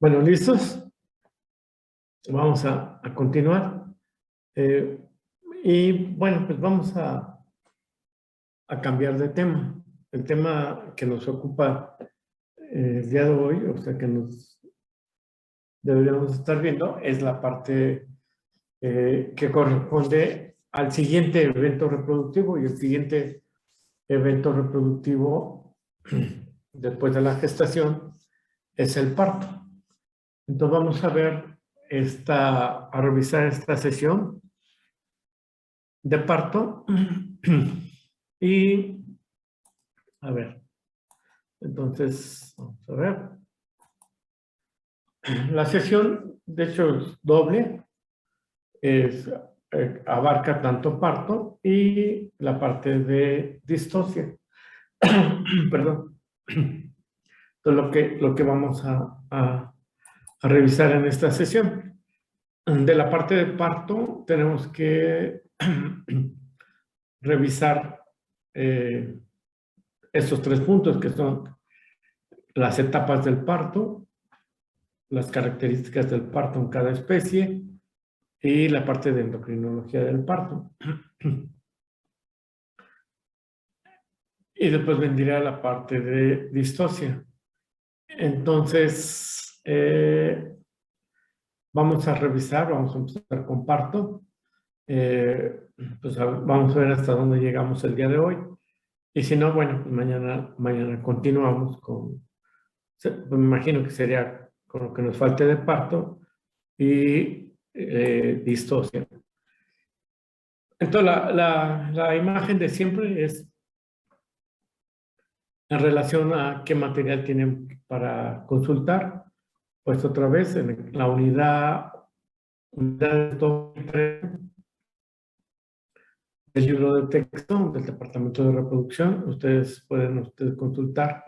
Bueno, ¿listos? Vamos a continuar. Y bueno, pues vamos a cambiar de tema. El tema que nos ocupa el día de hoy, o sea, que nos deberíamos estar viendo, es la parte que corresponde al siguiente evento reproductivo, y el siguiente evento reproductivo después de la gestación es el parto. Entonces vamos a ver a revisar esta sesión de parto y a ver, entonces vamos a ver. La sesión, de hecho, es doble, abarca tanto parto y la parte de distocia. Perdón. Entonces, lo que vamos a revisar en esta sesión. De la parte de parto tenemos que revisar estos 3 puntos, que son las etapas del parto, las características del parto en cada especie y la parte de endocrinología del parto. Y después vendría la parte de distocia. Entonces, vamos a revisar, vamos a empezar con parto. Pues vamos a ver hasta dónde llegamos el día de hoy. Y si no, bueno, pues mañana continuamos con, me imagino que sería con lo que nos falte de parto y distocia. Entonces, la imagen de siempre es en relación a qué material tienen para consultar. Pues otra vez, en la unidad del libro de texto del Departamento de Reproducción, ustedes pueden consultar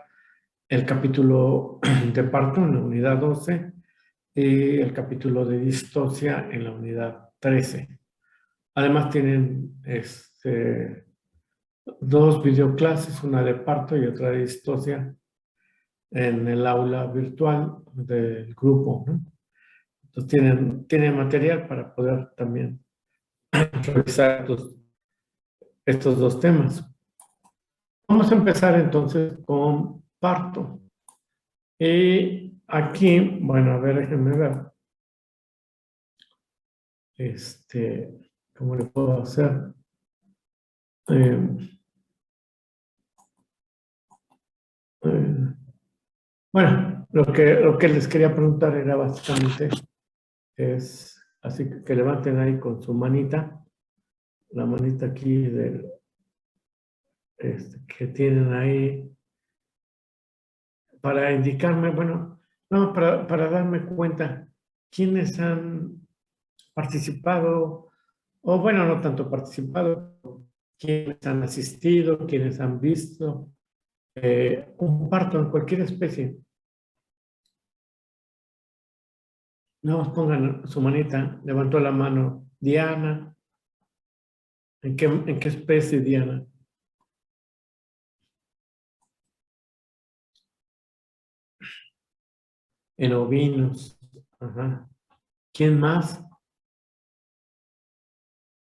el capítulo de parto en la unidad 12 y el capítulo de distocia en la unidad 13. Además tienen 2 videoclases, una de parto y otra de distocia, en el aula virtual del grupo, ¿no? Entonces tienen material para poder también revisar estos 2 temas. Vamos a empezar entonces con parto. Y aquí, bueno, a ver, déjenme ver. ¿Cómo le puedo hacer? Bueno, lo que les quería preguntar era básicamente así que levanten ahí con su manita, la manita aquí que tienen ahí, para indicarme, bueno, no, para darme cuenta quiénes han participado, o bueno, no tanto participado, quiénes han asistido, quiénes han visto un parto en cualquier especie. No más pongan su manita. Levantó la mano Diana. ¿En qué especie, Diana? En ovinos. Ajá. ¿Quién más?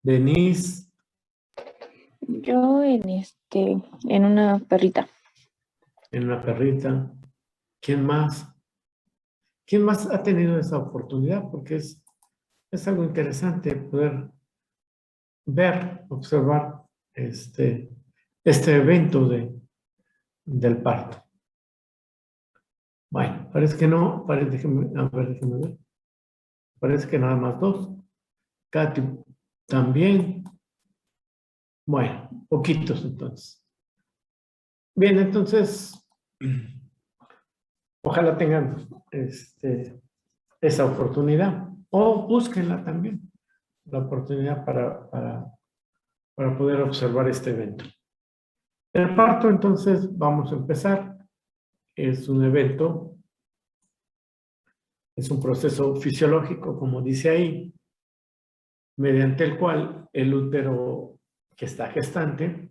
Denise. Yo en una perrita. En una perrita. ¿Quién más? ¿Quién más ha tenido esa oportunidad? Porque es algo interesante poder ver, observar este evento del parto. Bueno, parece que no, déjenme ver. Parece que nada más 2. Katy también. Bueno, poquitos entonces. Bien, entonces, ojalá tengan esa oportunidad, o búsquenla también, la oportunidad para poder observar este evento. El parto, entonces, vamos a empezar. Es un evento, es un proceso fisiológico, como dice ahí, mediante el cual el útero que está gestante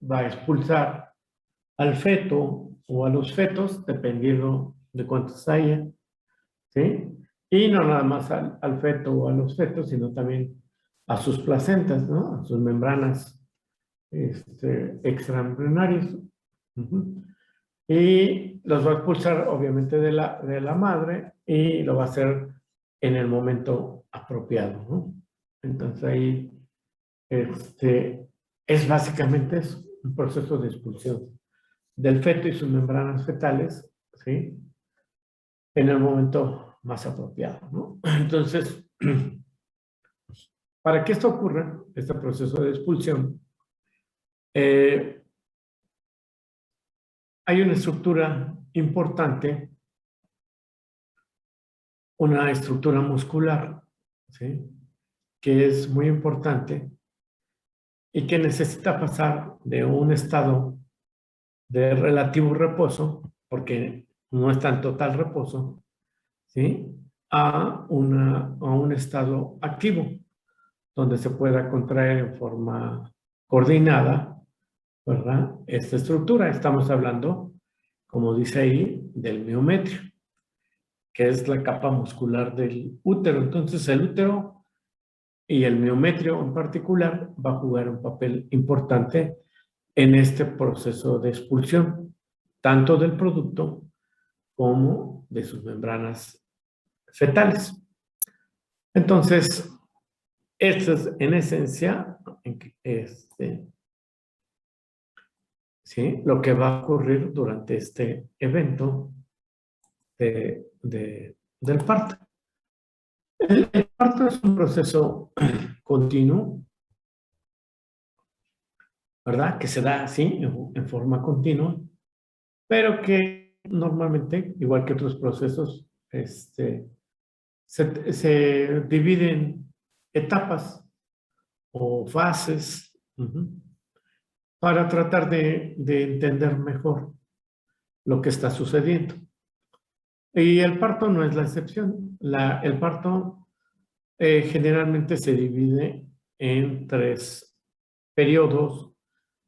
va a expulsar al feto o a los fetos, dependiendo de cuántos haya, ¿sí? Y no nada más al feto o a los fetos, sino también a sus placentas, ¿no? A sus membranas extraembrionarias. Y los va a expulsar, obviamente, de la madre y lo va a hacer en el momento apropiado, ¿no? Entonces ahí es básicamente eso, un proceso de expulsión del feto y sus membranas fetales, ¿sí? En el momento más apropiado, ¿no? Entonces, para que esto ocurra, este proceso de expulsión, hay una estructura importante, una estructura muscular, ¿sí? Que es muy importante y que necesita pasar de un estado de relativo reposo, porque no está en total reposo, ¿sí? A un estado activo, donde se pueda contraer en forma coordinada, ¿verdad? Esta estructura. Estamos hablando, como dice ahí, del miometrio, que es la capa muscular del útero. Entonces, el útero y el miometrio en particular va a jugar un papel importante en este proceso de expulsión, tanto del producto como de sus membranas fetales. Entonces, esto es en esencia ¿sí? Lo que va a ocurrir durante este evento del parto. El parto es un proceso continuo, ¿verdad? Que se da así, en forma continua, pero que normalmente, igual que otros procesos, se divide en etapas o fases, para tratar de entender mejor lo que está sucediendo. Y el parto no es la excepción. El parto generalmente se divide en 3 periodos,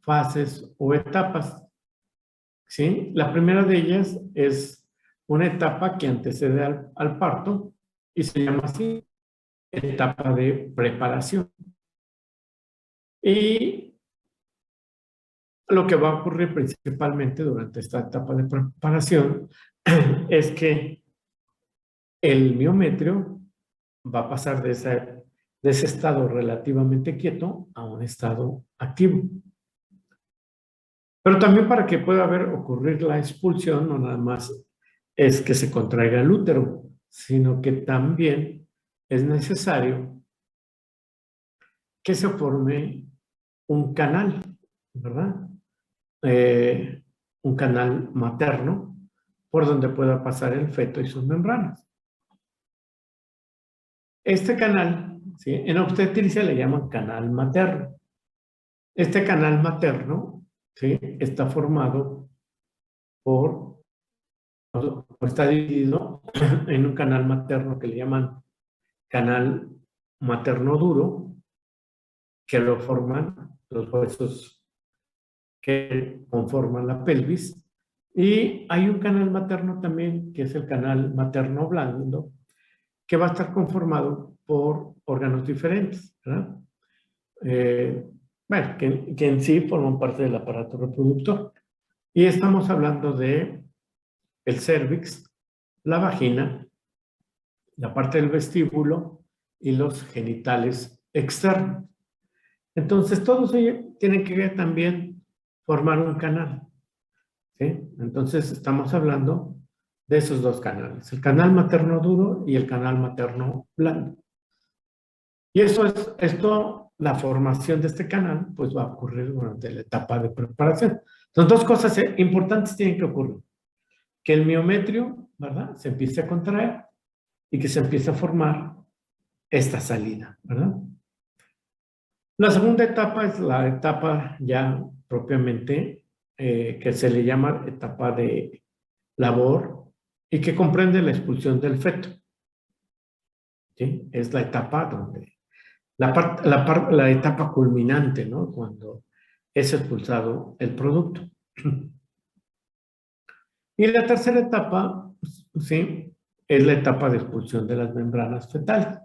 fases o etapas, ¿sí? La primera de ellas es una etapa que antecede al parto y se llama así, etapa de preparación. Y lo que va a ocurrir principalmente durante esta etapa de preparación es que el miometrio va a pasar de ese estado relativamente quieto a un estado activo. Pero también para que pueda ocurrir la expulsión, no nada más es que se contraiga el útero, sino que también es necesario que se forme un canal, ¿verdad? Un canal materno por donde pueda pasar el feto y sus membranas. Este canal, ¿sí? En obstetricia le llaman canal materno. Este canal materno, ¿sí? Está formado está dividido en un canal materno que le llaman canal materno duro, que lo forman los huesos que conforman la pelvis, y hay un canal materno también, que es el canal materno blando, que va a estar conformado por órganos diferentes, ¿verdad? Bueno, que en sí forman parte del aparato reproductor. Y estamos hablando de el cérvix, la vagina, la parte del vestíbulo y los genitales externos. Entonces, todos ellos tienen que también formar un canal, ¿sí? Entonces, estamos hablando de esos 2 canales, el canal materno duro y el canal materno blando. Y la formación de este canal, pues va a ocurrir durante la etapa de preparación. Entonces, 2 cosas importantes tienen que ocurrir. Que el miometrio, ¿verdad? Se empiece a contraer y que se empiece a formar esta salida, ¿verdad? La segunda etapa es la etapa ya propiamente que se le llama etapa de labor y que comprende la expulsión del feto, ¿sí? Es la etapa donde, la etapa culminante, ¿no? Cuando es expulsado el producto. Y la tercera etapa, pues, ¿sí? Es la etapa de expulsión de las membranas fetales,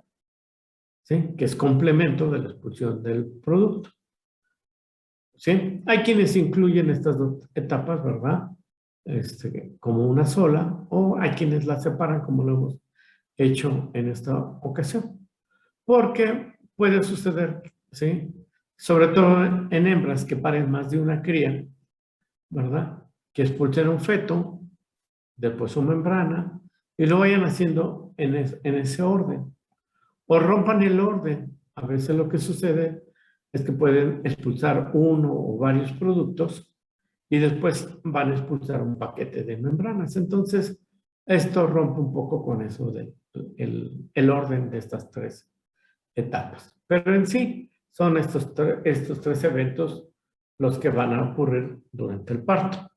¿sí? Que es complemento de la expulsión del producto. ¿Sí? Hay quienes incluyen estas dos etapas, ¿verdad? Como una sola, o hay quienes las separan como lo hemos hecho en esta ocasión. Porque puede suceder, ¿sí? Sobre todo en hembras que paren más de una cría, ¿verdad? Que expulsen un feto, después su membrana, y lo vayan haciendo en ese orden. O rompan el orden. A veces lo que sucede es que pueden expulsar uno o varios productos y después van a expulsar un paquete de membranas. Entonces, esto rompe un poco con eso del el orden de estas tres etapas. Pero en sí, son estos tres eventos los que van a ocurrir durante el parto.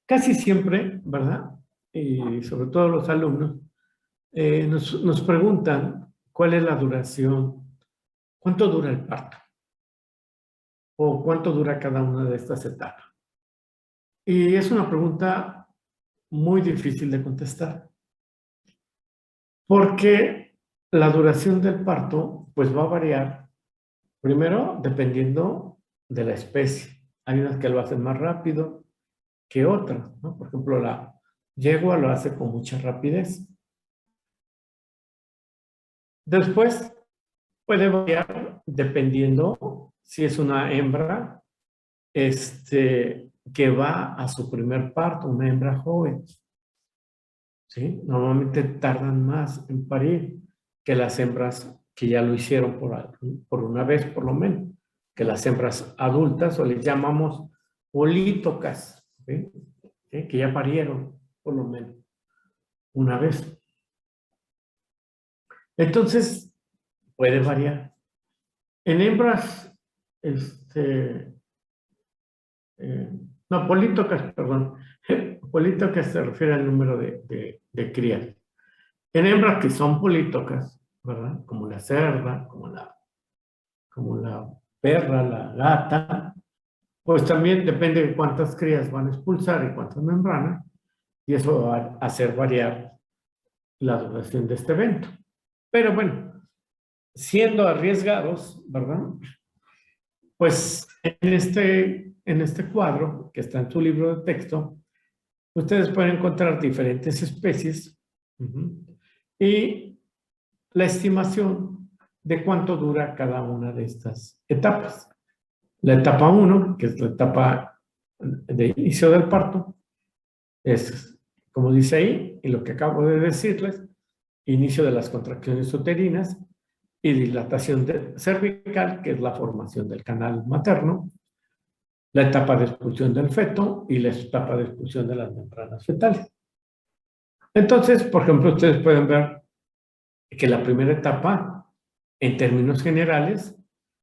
Casi siempre, ¿verdad? Y sobre todo los alumnos, nos preguntan cuál es la duración, cuánto dura el parto o cuánto dura cada una de estas etapas. Y es una pregunta muy difícil de contestar, porque la duración del parto pues va a variar, primero dependiendo de la especie. Hay unas que lo hacen más rápido que otras, ¿no? Por ejemplo, la yegua lo hace con mucha rapidez. Después puede variar dependiendo si es una hembra que va a su primer parto, una hembra joven. ¿Sí? Normalmente tardan más en parir que las hembras que ya lo hicieron por una vez, por lo menos, que las hembras adultas, o les llamamos polítocas, ¿sí? ¿Sí? Que ya parieron, por lo menos, una vez. Entonces, puede variar. En hembras, no, polítocas, perdón. Polítocas se refiere al número de crías. En hembras que son polítocas, ¿verdad? Como la cerda, como la perra, la gata, pues también depende de cuántas crías van a expulsar y cuántas membranas, y eso va a hacer variar la duración de este evento. Pero bueno, siendo arriesgados, ¿verdad? Pues en este cuadro que está en su libro de texto, ustedes pueden encontrar diferentes especies y la estimación de cuánto dura cada una de estas etapas. La etapa 1, que es la etapa de inicio del parto, es, como dice ahí, y lo que acabo de decirles, inicio de las contracciones uterinas y dilatación cervical, que es la formación del canal materno, la etapa de expulsión del feto y la etapa de expulsión de las membranas fetales. Entonces, por ejemplo, ustedes pueden ver que la primera etapa, en términos generales,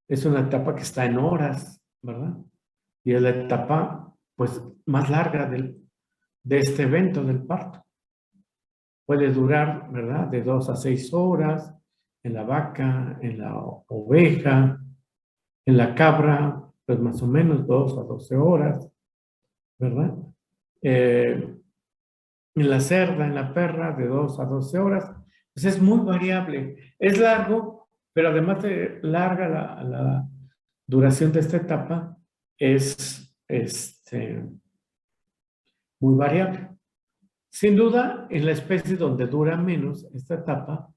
es una etapa que está en horas, ¿verdad? Y es la etapa, pues, más larga de este evento del parto. Puede durar, ¿verdad? De 2 a 6 horas en la vaca, en la oveja, en la cabra, pues más o menos 2 a 12 horas, ¿verdad? En la cerda, en la perra, de 2 a 12 horas. Pues es muy variable. Es largo, pero además de larga la duración de esta etapa, es muy variable. Sin duda, en la especie donde dura menos esta etapa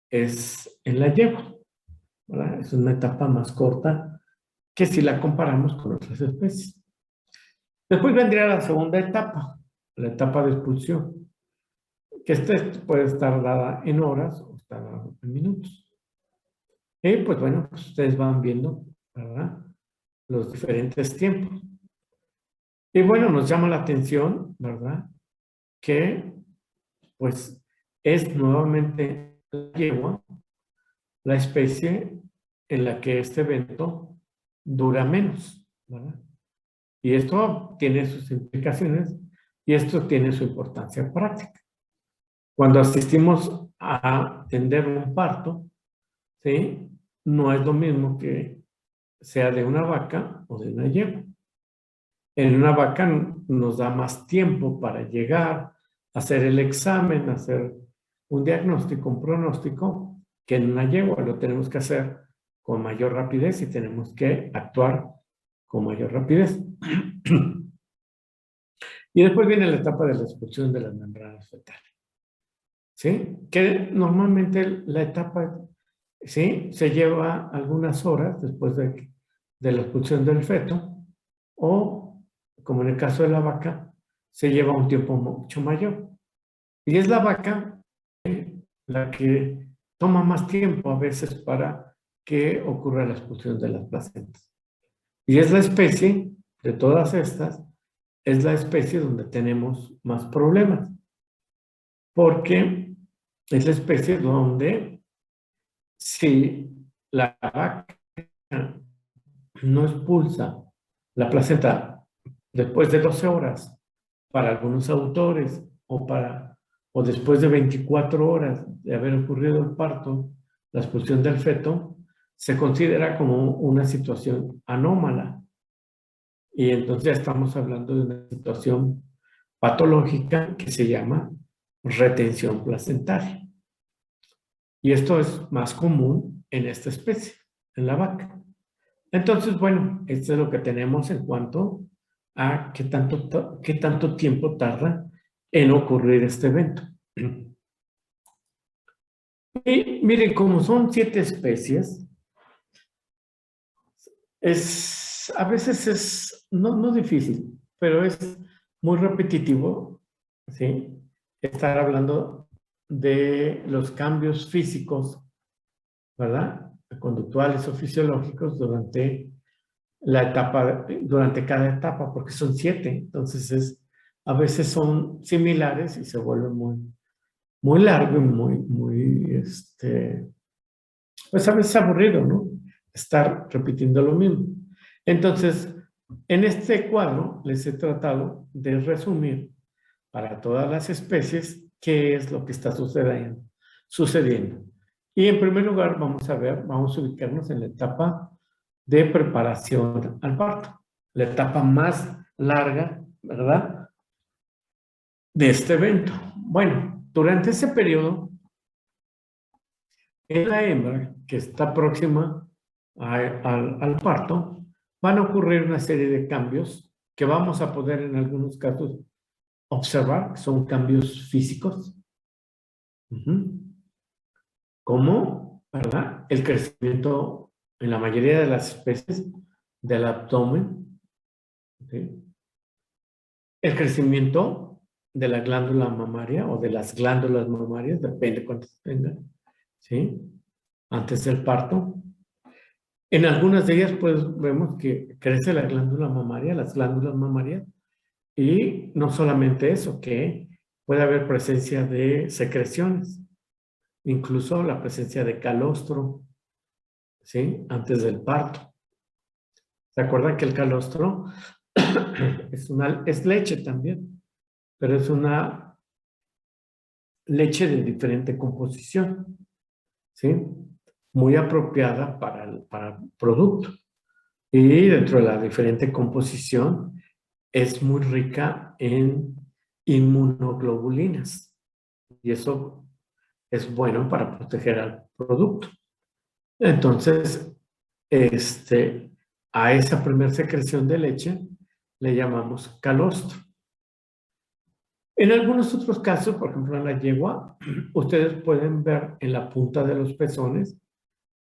es en la yegua, ¿verdad? Es una etapa más corta que si la comparamos con otras especies. Después vendría la segunda etapa, la etapa de expulsión, que esta puede estar dada en horas o estar dada en minutos. Y pues bueno, pues ustedes van viendo, ¿verdad? Los diferentes tiempos. Y bueno, nos llama la atención, ¿verdad? Que pues es nuevamente la yegua la especie en la que este evento dura menos, ¿verdad? Y esto tiene sus implicaciones y esto tiene su importancia práctica. Cuando asistimos a atender un parto, ¿sí? No es lo mismo que sea de una vaca o de una yegua. En una vaca nos da más tiempo para llegar, hacer el examen, hacer un diagnóstico, un pronóstico, que en una yegua lo tenemos que hacer con mayor rapidez y tenemos que actuar con mayor rapidez. Y después viene la etapa de la expulsión de las membranas fetales. ¿Sí? Que normalmente la etapa, ¿sí?, se lleva algunas horas después de la expulsión del feto, o, como en el caso de la vaca, se lleva un tiempo mucho mayor. Y es la vaca la que toma más tiempo a veces para que ocurra la expulsión de las placentas. Y es la especie, de todas estas, es la especie donde tenemos más problemas. Porque es la especie donde si la vaca no expulsa la placenta después de 12 horas, para algunos autores, o después de 24 horas de haber ocurrido el parto, la expulsión del feto, se considera como una situación anómala. Y entonces ya estamos hablando de una situación patológica que se llama retención placentaria. Y esto es más común en esta especie, en la vaca. Entonces, bueno, esto es lo que tenemos en cuanto a qué tanto tiempo tarda en ocurrir este evento. Y miren, como son 7 especies, a veces es no difícil, pero es muy repetitivo, ¿sí?, estar hablando de los cambios físicos, ¿verdad?, conductuales o fisiológicos durante cada etapa, porque son 7, entonces a veces son similares y se vuelve muy largo y muy, pues a veces aburrido, ¿no?, estar repitiendo lo mismo. Entonces, en este cuadro les he tratado de resumir para todas las especies qué es lo que está sucediendo. Y en primer lugar vamos a ubicarnos en la etapa de preparación al parto, la etapa más larga, ¿verdad?, de este evento. Bueno, durante ese periodo, en la hembra que está próxima al parto, van a ocurrir una serie de cambios que vamos a poder en algunos casos observar, que son cambios físicos. Como, ¿verdad?, el crecimiento en la mayoría de las especies del abdomen, ¿sí?, el crecimiento de la glándula mamaria o de las glándulas mamarias, depende cuántas tengan, ¿sí?, antes del parto. En algunas de ellas, pues, vemos que crece la glándula mamaria, las glándulas mamarias, y no solamente eso, que puede haber presencia de secreciones, incluso la presencia de calostro, ¿sí?, antes del parto. ¿Se acuerdan que el calostro es leche también, pero es una leche de diferente composición, ¿sí?, muy apropiada para el producto. Y dentro de la diferente composición es muy rica en inmunoglobulinas. Y eso es bueno para proteger al producto. Entonces, a esa primera secreción de leche le llamamos calostro. En algunos otros casos, por ejemplo en la yegua, ustedes pueden ver en la punta de los pezones,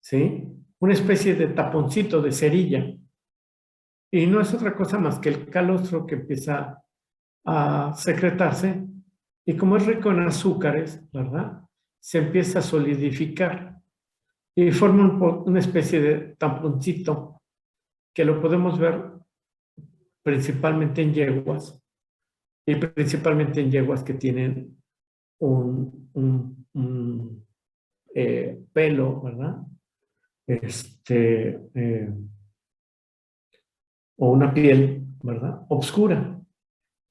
¿sí?, una especie de taponcito de cerilla. Y no es otra cosa más que el calostro que empieza a secretarse, y como es rico en azúcares, ¿verdad?, se empieza a solidificar y forma una especie de taponcito que lo podemos ver principalmente en yeguas, y principalmente en yeguas que tienen un pelo, ¿verdad?, o una piel, ¿verdad?, oscura.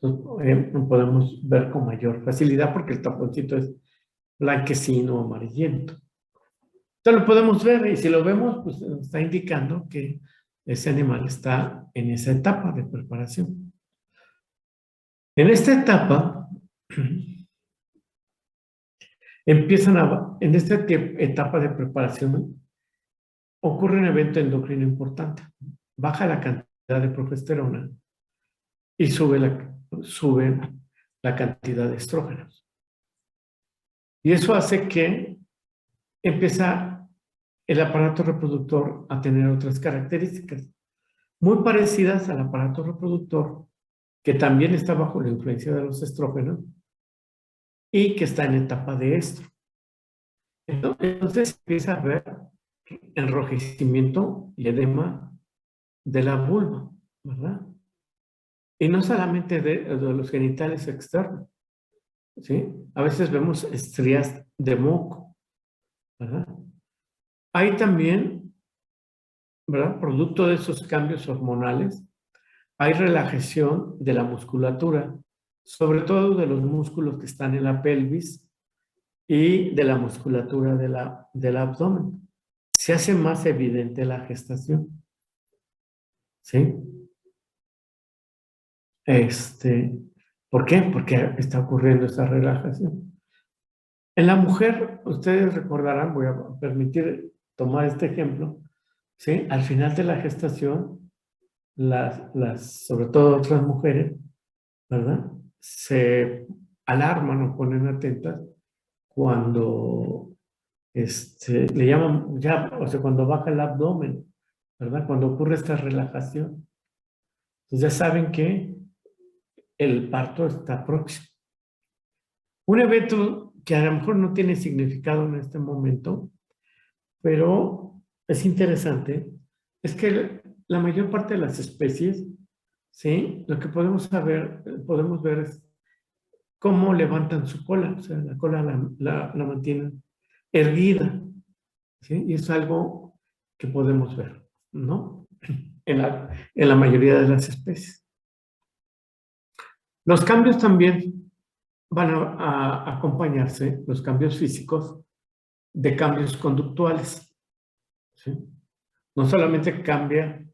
Entonces, lo podemos ver con mayor facilidad porque el taponcito es blanquecino o amarillento. Entonces lo podemos ver, y si lo vemos, pues nos está indicando que ese animal está en esa etapa de preparación. En esta etapa, en esta etapa de preparación, ocurre un evento endocrino importante. Baja la cantidad de progesterona y sube la cantidad de estrógenos. Y eso hace que empieza el aparato reproductor a tener otras características muy parecidas al aparato reproductor que también está bajo la influencia de los estrógenos y que está en etapa de estro. Entonces empieza a haber enrojecimiento y edema de la vulva, ¿verdad? Y no solamente de los genitales externos, ¿sí? A veces vemos estrías de moco, ¿verdad? Hay también, ¿verdad? Producto de esos cambios hormonales, hay relajación de la musculatura, sobre todo de los músculos que están en la pelvis y de la musculatura del abdomen. Se hace más evidente la gestación, ¿sí? ¿Por qué? Porque está ocurriendo esta relajación. En la mujer, ustedes recordarán, voy a permitir tomar este ejemplo, ¿sí? Al final de la gestación, sobre todo otras mujeres, ¿verdad? Se alarman o ponen atentas cuando le llaman, o sea, cuando baja el abdomen, ¿verdad? Cuando ocurre esta relajación. Entonces ya saben que el parto está próximo. Un evento que a lo mejor no tiene significado en este momento, pero es interesante, es que la mayor parte de las especies, ¿sí? Lo que podemos ver es cómo levantan su cola, o sea, la cola la mantienen erguida, ¿sí? Y es algo que podemos ver, ¿no? En la mayoría de las especies. Los cambios también van a acompañarse, los cambios físicos, de cambios conductuales, ¿sí? No solamente cambia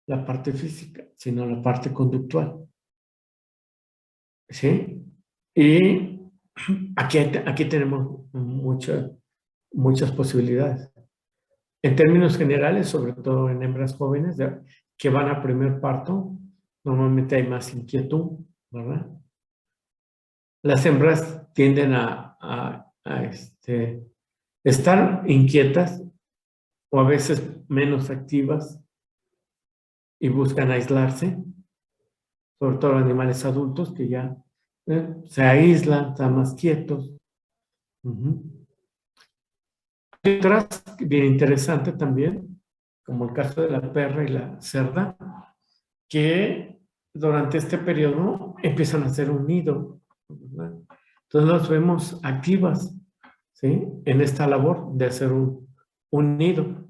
la parte física, sino la parte conductual, ¿sí? Y aquí tenemos muchas posibilidades. En términos generales, sobre todo en hembras jóvenes que van a primer parto, normalmente hay más inquietud, ¿verdad? Las hembras tienden a estar inquietas o a veces menos activas y buscan aislarse, sobre todo los animales adultos que ya se aíslan, están más quietos. Hay otras bien interesantes también, como el caso de la perra y la cerda, que durante este periodo empiezan a hacer un nido, ¿verdad? Entonces las vemos activas, ¿sí? En esta labor de hacer un nido.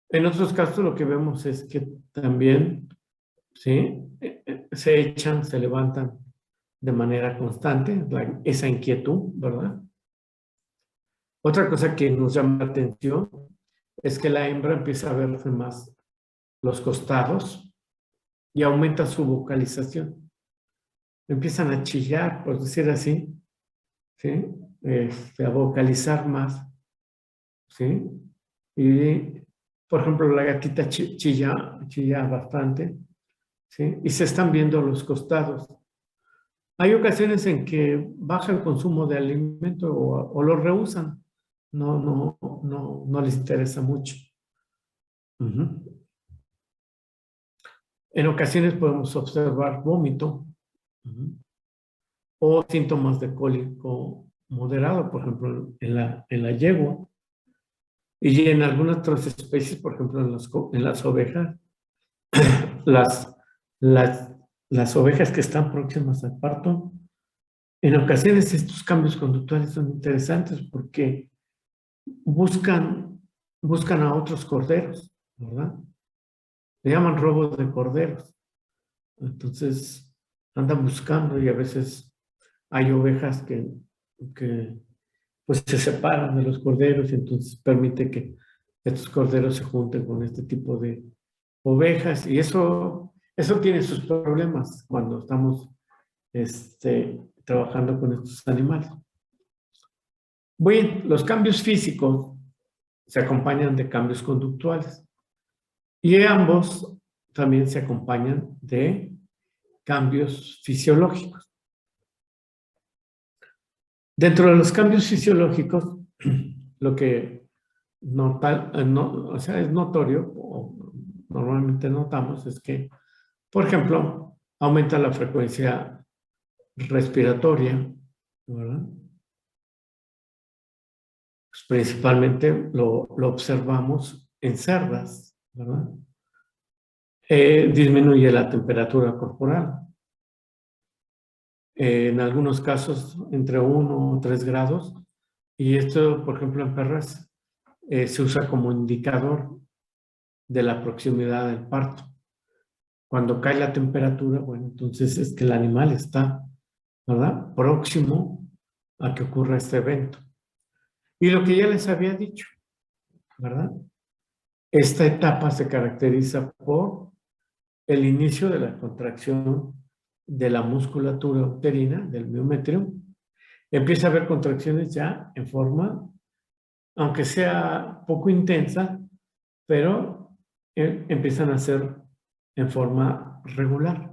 En otros casos lo que vemos es que también, ¿sí? Se echan, se levantan de manera constante, esa inquietud, ¿verdad? Otra cosa que nos llama la atención es que la hembra empieza a verse más los costados y aumenta su vocalización. Empiezan a chillar, por decir así, ¿sí? A vocalizar más, ¿sí? Y, por ejemplo, la gatita chilla bastante, ¿sí? Y se están viendo los costados. Hay ocasiones en que baja el consumo de alimento o lo rehúsan. No les interesa mucho. En ocasiones podemos observar vómito o síntomas de cólico moderado, por ejemplo, en la yegua. Y en algunas otras especies, por ejemplo, en las ovejas, las ovejas que están próximas al parto, en ocasiones estos cambios conductuales son interesantes porque buscan a otros corderos, ¿verdad? Le llaman robo de corderos. Entonces andan buscando y a veces hay ovejas que pues se separan de los corderos y entonces permite que estos corderos se junten con este tipo de ovejas, y eso tiene sus problemas cuando estamos trabajando con estos animales. Bien, los cambios físicos se acompañan de cambios conductuales y ambos también se acompañan de cambios fisiológicos. Dentro de los cambios fisiológicos, lo que es notorio, o normalmente notamos, es que, por ejemplo, aumenta la frecuencia respiratoria, ¿verdad? Pues principalmente lo observamos en cerdas, ¿verdad? Disminuye la temperatura corporal. En algunos casos entre 1 o 3 grados, y esto, por ejemplo, en perras se usa como indicador de la proximidad del parto. Cuando cae la temperatura, bueno, entonces es que el animal está, ¿verdad?, próximo a que ocurra este evento. Y lo que ya les había dicho, ¿verdad? Esta etapa se caracteriza por el inicio de la contracción de la musculatura uterina, del miometrio. Empieza a haber contracciones ya en forma, aunque sea poco intensa, pero empiezan a ser en forma regular.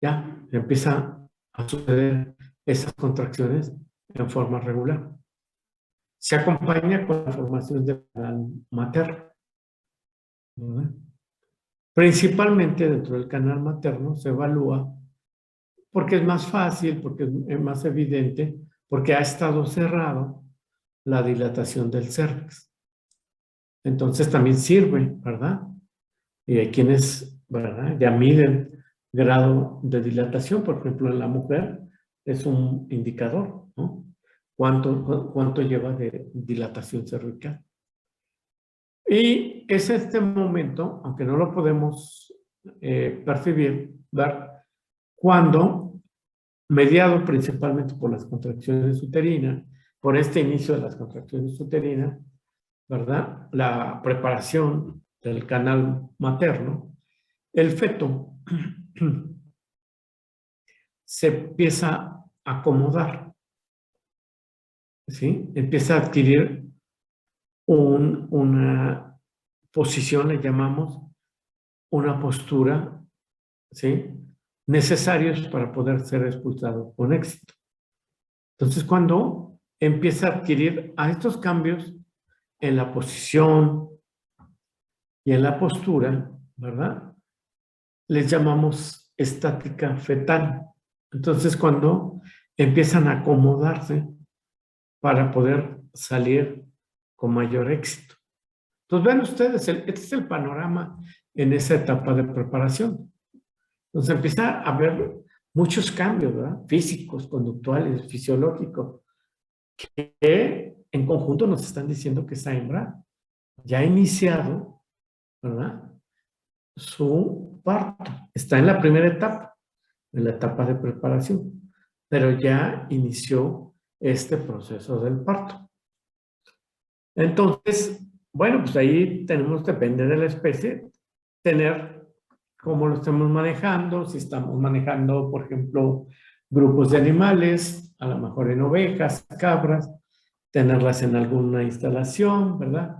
Ya empieza a suceder esas contracciones en forma regular. Se acompaña con la formación del canal materno, ¿verdad? Principalmente dentro del canal materno se evalúa porque es más fácil, porque es más evidente, porque ha estado cerrado la dilatación del cérvix. Entonces también sirve, ¿verdad? Y hay quienes, ¿verdad?, ya miden grado de dilatación. Por ejemplo, en la mujer es un indicador, ¿no? ¿Cuánto lleva de dilatación cervical? Y es este momento, aunque no lo podemos percibir, ver, cuando, mediado principalmente por las contracciones uterinas, por este inicio de las contracciones uterinas, ¿verdad?, la preparación del canal materno, el feto se empieza a acomodar, ¿sí? Empieza a adquirir una posición, le llamamos, una postura, ¿sí?, necesarios para poder ser expulsado con éxito. Entonces, cuando empieza a adquirir a estos cambios en la posición y en la postura, ¿verdad?, les llamamos estática fetal. Entonces, cuando empiezan a acomodarse para poder salir con mayor éxito. Entonces, vean ustedes, este es el panorama en esa etapa de preparación. Entonces, empieza a haber muchos cambios, ¿verdad?, físicos, conductuales, fisiológicos, que en conjunto nos están diciendo que esa hembra ya ha iniciado, ¿verdad?, su parto. Está en la primera etapa, en la etapa de preparación, pero ya inició este proceso del parto. Entonces, bueno, pues ahí tenemos, depende de la especie, tener cómo lo estamos manejando, si estamos manejando, por ejemplo, grupos de animales, a lo mejor en ovejas, cabras, tenerlas en alguna instalación, ¿verdad?,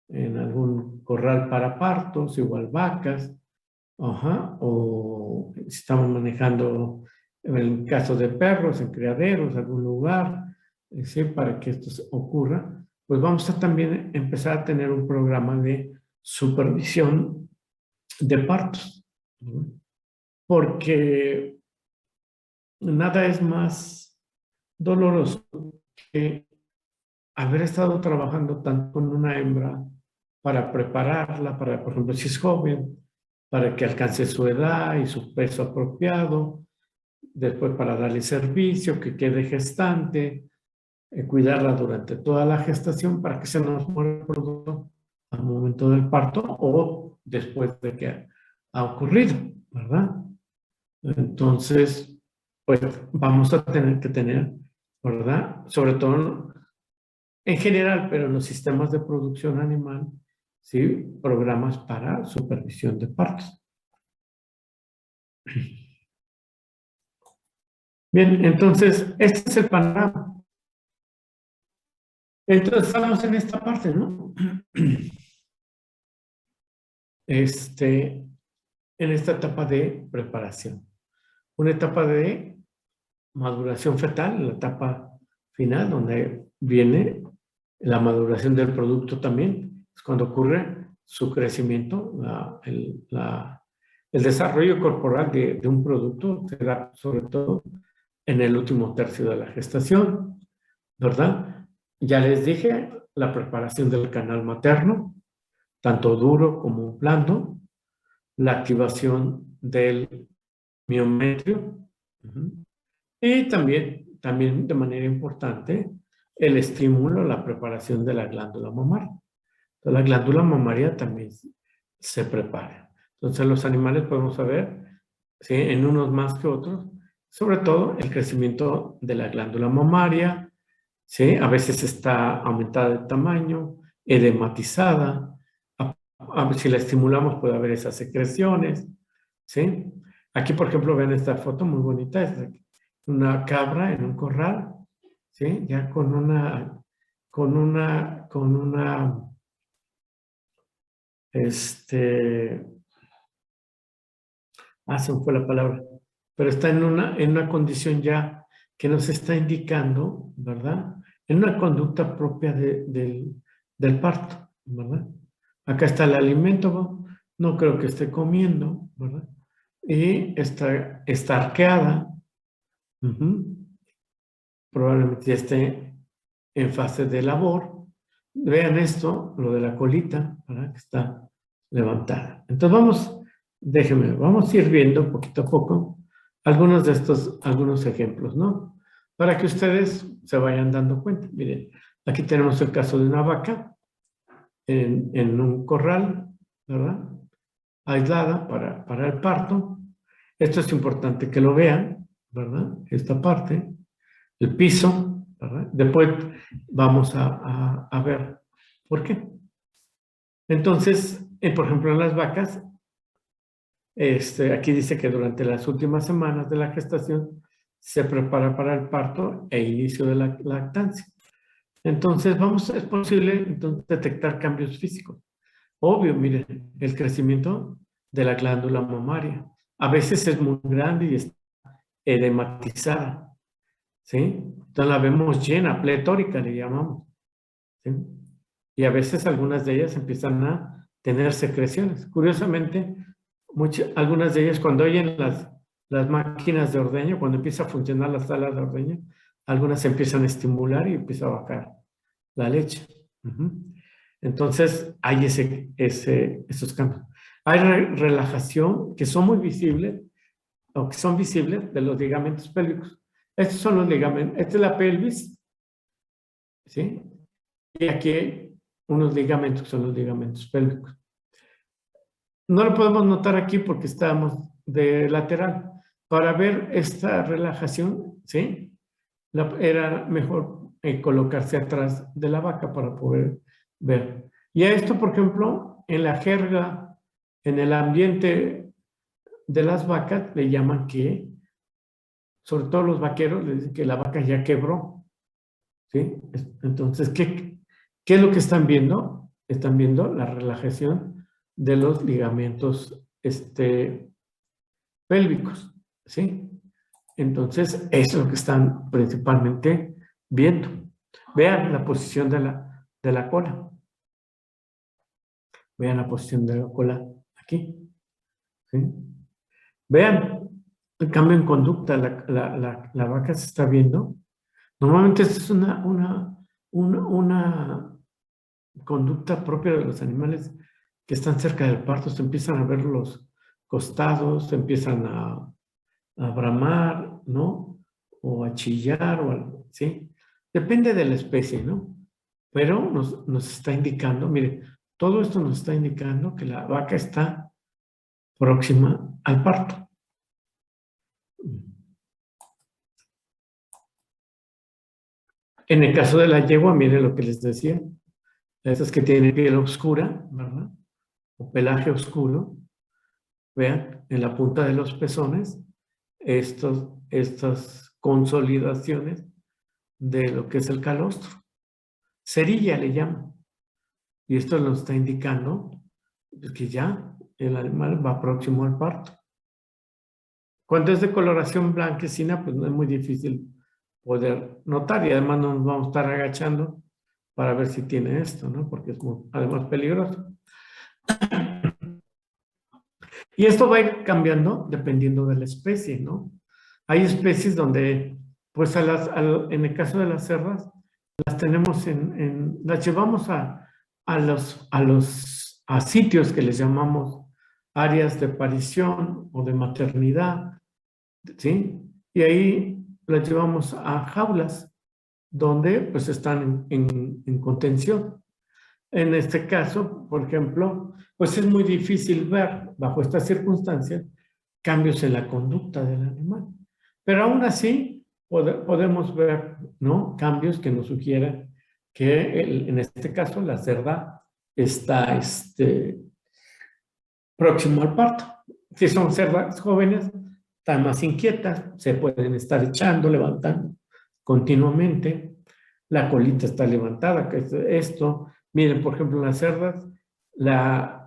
en algún corral para partos, igual vacas, o si estamos manejando, en el caso de perros, en criaderos, algún lugar, ¿sí?, para que esto ocurra, pues vamos a también empezar a tener un programa de supervisión de partos, ¿no? Porque nada es más doloroso que haber estado trabajando tanto con una hembra para prepararla, para, por ejemplo, si es joven, para que alcance su edad y su peso apropiado, después para darle servicio, que quede gestante, cuidarla durante toda la gestación para que se nos muera el producto al momento del parto o después de que ha ocurrido, ¿verdad? Entonces, pues vamos a tener que tener, ¿verdad?, sobre todo en general, pero en los sistemas de producción animal, ¿sí? Programas para supervisión de partos. Bien, entonces, este es el panorama. Entonces, estamos en esta parte, ¿no? En esta etapa de preparación. Una etapa de maduración fetal, la etapa final, donde viene la maduración del producto también, es cuando ocurre su crecimiento, el desarrollo corporal de un producto se da sobre todo en el último tercio de la gestación, ¿verdad? Ya les dije, la preparación del canal materno, tanto duro como blando, la activación del miometrio, y también de manera importante, el estímulo, la preparación de la glándula mamaria. Entonces, la glándula mamaria también se prepara. Entonces, los animales podemos saber, ¿sí? En unos más que otros, sobre todo el crecimiento de la glándula mamaria, ¿sí? A veces está aumentada de tamaño, edematizada. Si la estimulamos puede haber esas secreciones, ¿sí? Aquí, por ejemplo, ven esta foto muy bonita, es de una cabra en un corral, ¿sí? Ya con una, se me fue la palabra, pero está en una condición ya que nos está indicando, ¿verdad? En una conducta propia del parto, ¿verdad? Acá está el alimento, no creo que esté comiendo, ¿verdad? Y está arqueada, probablemente ya esté en fase de labor. Vean esto, lo de la colita, ¿verdad? Que está levantada. Entonces vamos a ir viendo poquito a poco algunos ejemplos, ¿no? Para que ustedes se vayan dando cuenta. Miren, aquí tenemos el caso de una vaca en un corral, ¿verdad? Aislada para el parto. Esto es importante que lo vean, ¿verdad? Esta parte, el piso, ¿verdad? Después vamos a ver por qué. Entonces, por ejemplo, en las vacas, aquí dice que durante las últimas semanas de la gestación se prepara para el parto e inicio de la lactancia. Entonces, es posible entonces, detectar cambios físicos. Obvio, miren, el crecimiento de la glándula mamaria. A veces es muy grande y está edematizada, ¿sí? Entonces la vemos llena, pletórica le llamamos, ¿sí? Y a veces algunas de ellas empiezan a tener secreciones. Curiosamente, algunas de ellas cuando oyen las máquinas de ordeño, cuando empieza a funcionar la sala de ordeño, algunas se empiezan a estimular y empieza a bajar la leche. Entonces, hay esos cambios. Hay relajación que son muy visibles, o que son visibles de los ligamentos pélvicos. Estos son los ligamentos, esta es la pelvis, ¿sí? Y aquí hay unos ligamentos que son los ligamentos pélvicos. No lo podemos notar aquí porque estamos de lateral. Para ver esta relajación, ¿sí? Era mejor colocarse atrás de la vaca para poder ver. Y a esto, por ejemplo, en la jerga, en el ambiente de las vacas, le llaman que, sobre todo los vaqueros, le dicen que la vaca ya quebró, ¿sí? Entonces, ¿qué es lo que están viendo? Están viendo la relajación de los ligamentos pélvicos, ¿sí? Entonces, eso es lo que están principalmente viendo. Vean la posición de la cola. Vean la posición de la cola aquí, ¿sí? Vean el cambio en conducta. La vaca se está viendo. Normalmente es una conducta propia de los animales que están cerca del parto. Se empiezan a ver los costados, se empiezan a bramar, ¿no? O a chillar o algo, ¿sí? Depende de la especie, ¿no? Pero nos está indicando, mire, todo esto nos está indicando que la vaca está próxima al parto. En el caso de la yegua, mire lo que les decía, Esas que tienen piel oscura, ¿verdad? O pelaje oscuro. Vean, en la punta de los pezones, estas consolidaciones de lo que es el calostro. Cerilla le llaman. Y esto nos está indicando que ya el animal va próximo al parto. Cuando es de coloración blanquecina, pues no es muy difícil poder notar y además no nos vamos a estar agachando para ver si tiene esto, ¿no? Porque es además peligroso. Y esto va a ir cambiando dependiendo de la especie, ¿no? Hay especies donde, pues en el caso de las cerdas, las tenemos las llevamos a sitios que les llamamos áreas de parición o de maternidad, ¿sí? Y ahí las llevamos a jaulas donde pues están en contención. En este caso, por ejemplo, pues es muy difícil ver bajo estas circunstancias cambios en la conducta del animal. Pero aún así podemos ver, ¿no?, cambios que nos sugieran que en este caso la cerda está próximo al parto. Si son cerdas jóvenes, están más inquietas, se pueden estar echando, levantando continuamente. La colita está levantada, que es esto. Miren, por ejemplo, las cerdas,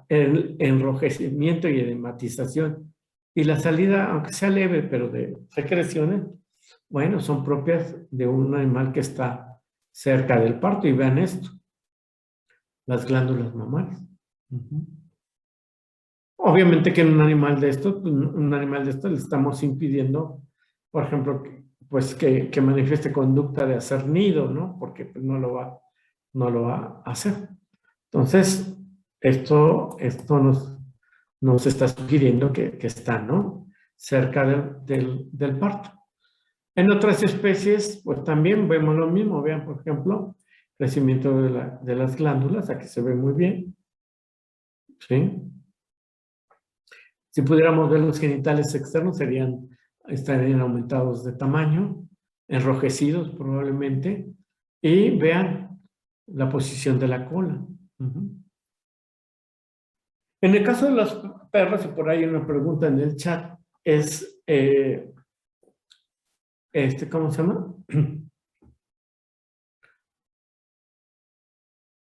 el enrojecimiento y edematización y la salida, aunque sea leve, pero de secreciones, bueno, son propias de un animal que está cerca del parto. Y vean esto, las glándulas mamarias. Obviamente que en un animal de estos le estamos impidiendo, por ejemplo, pues que manifieste conducta de hacer nido, ¿no? Porque pues, no lo va a hacer. Entonces, esto nos está sugiriendo que está, ¿no?, cerca del parto. En otras especies, pues también vemos lo mismo. Vean, por ejemplo, crecimiento de las glándulas, aquí se ve muy bien, ¿sí? Si pudiéramos ver los genitales externos, estarían aumentados de tamaño, enrojecidos probablemente, y vean la posición de la cola. En el caso de los perros, y por ahí una pregunta en el chat, es, ¿cómo se llama?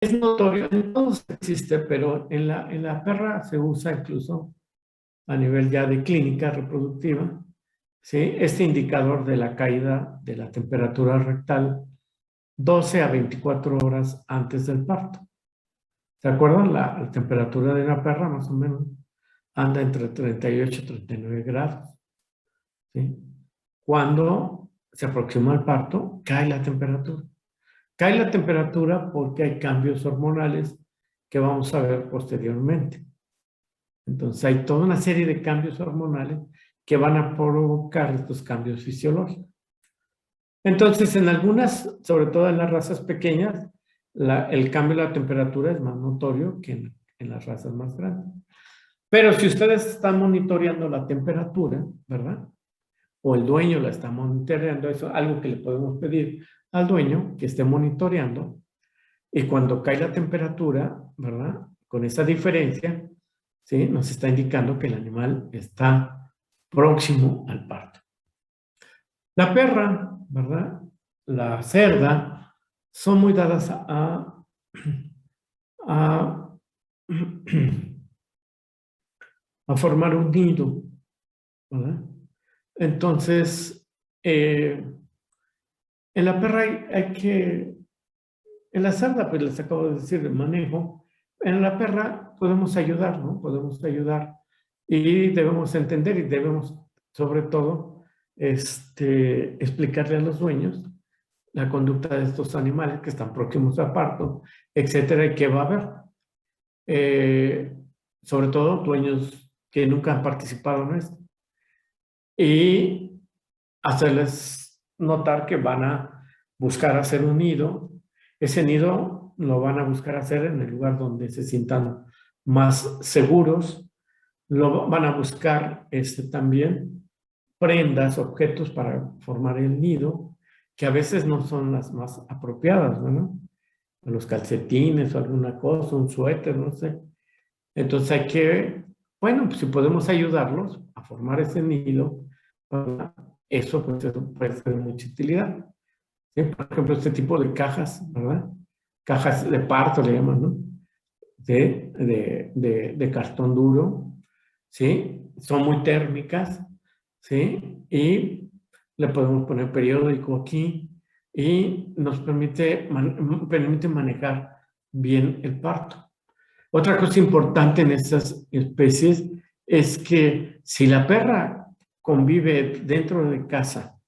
Es notorio, en todos existe, pero en la perra se usa incluso a nivel ya de clínica reproductiva, ¿sí?, este indicador de la caída de la temperatura rectal 12 a 24 horas antes del parto. ¿Se acuerdan? La temperatura de una perra más o menos anda entre 38 y 39 grados. ¿Sí? Cuando se aproxima el parto, cae la temperatura. Cae la temperatura porque hay cambios hormonales que vamos a ver posteriormente. Entonces hay toda una serie de cambios hormonales que van a provocar estos cambios fisiológicos. Entonces, en algunas, sobre todo en las razas pequeñas, el cambio de la temperatura es más notorio que en las razas más grandes. Pero si ustedes están monitoreando la temperatura, ¿verdad? O el dueño la está monitoreando, eso es algo que le podemos pedir al dueño, que esté monitoreando, y cuando cae la temperatura, ¿verdad?, con esa diferencia, ¿sí?, nos está indicando que el animal está próximo al parto. La perra, ¿verdad?, la cerda, son muy dadas a formar un nido, ¿verdad? Entonces, en la perra en la cerda, pues les acabo de decir, el manejo. En la perra podemos ayudar, ¿no? Podemos ayudar y debemos entender y debemos, sobre todo, explicarle a los dueños la conducta de estos animales que están próximos a parto, etcétera, y qué va a haber. Sobre todo, dueños que nunca han participado en esto. Y hacerles notar que van a buscar hacer un nido. Ese nido lo van a buscar hacer en el lugar donde se sientan más seguros. Lo van a buscar también prendas, objetos para formar el nido, que a veces no son las más apropiadas, ¿no? los calcetines o alguna cosa, un suéter, no sé. Entonces hay que, bueno, pues si podemos ayudarlos a formar ese nido, ¿verdad? Eso, pues, eso puede ser de mucha utilidad. ¿Sí? Por ejemplo, este tipo de cajas, ¿verdad? Cajas de parto le llaman, ¿no? De cartón duro, ¿sí? Son muy térmicas, ¿sí? Y le podemos poner periódico aquí y nos permite manejar bien el parto. Otra cosa importante en estas especies es que si la perra convive dentro de casa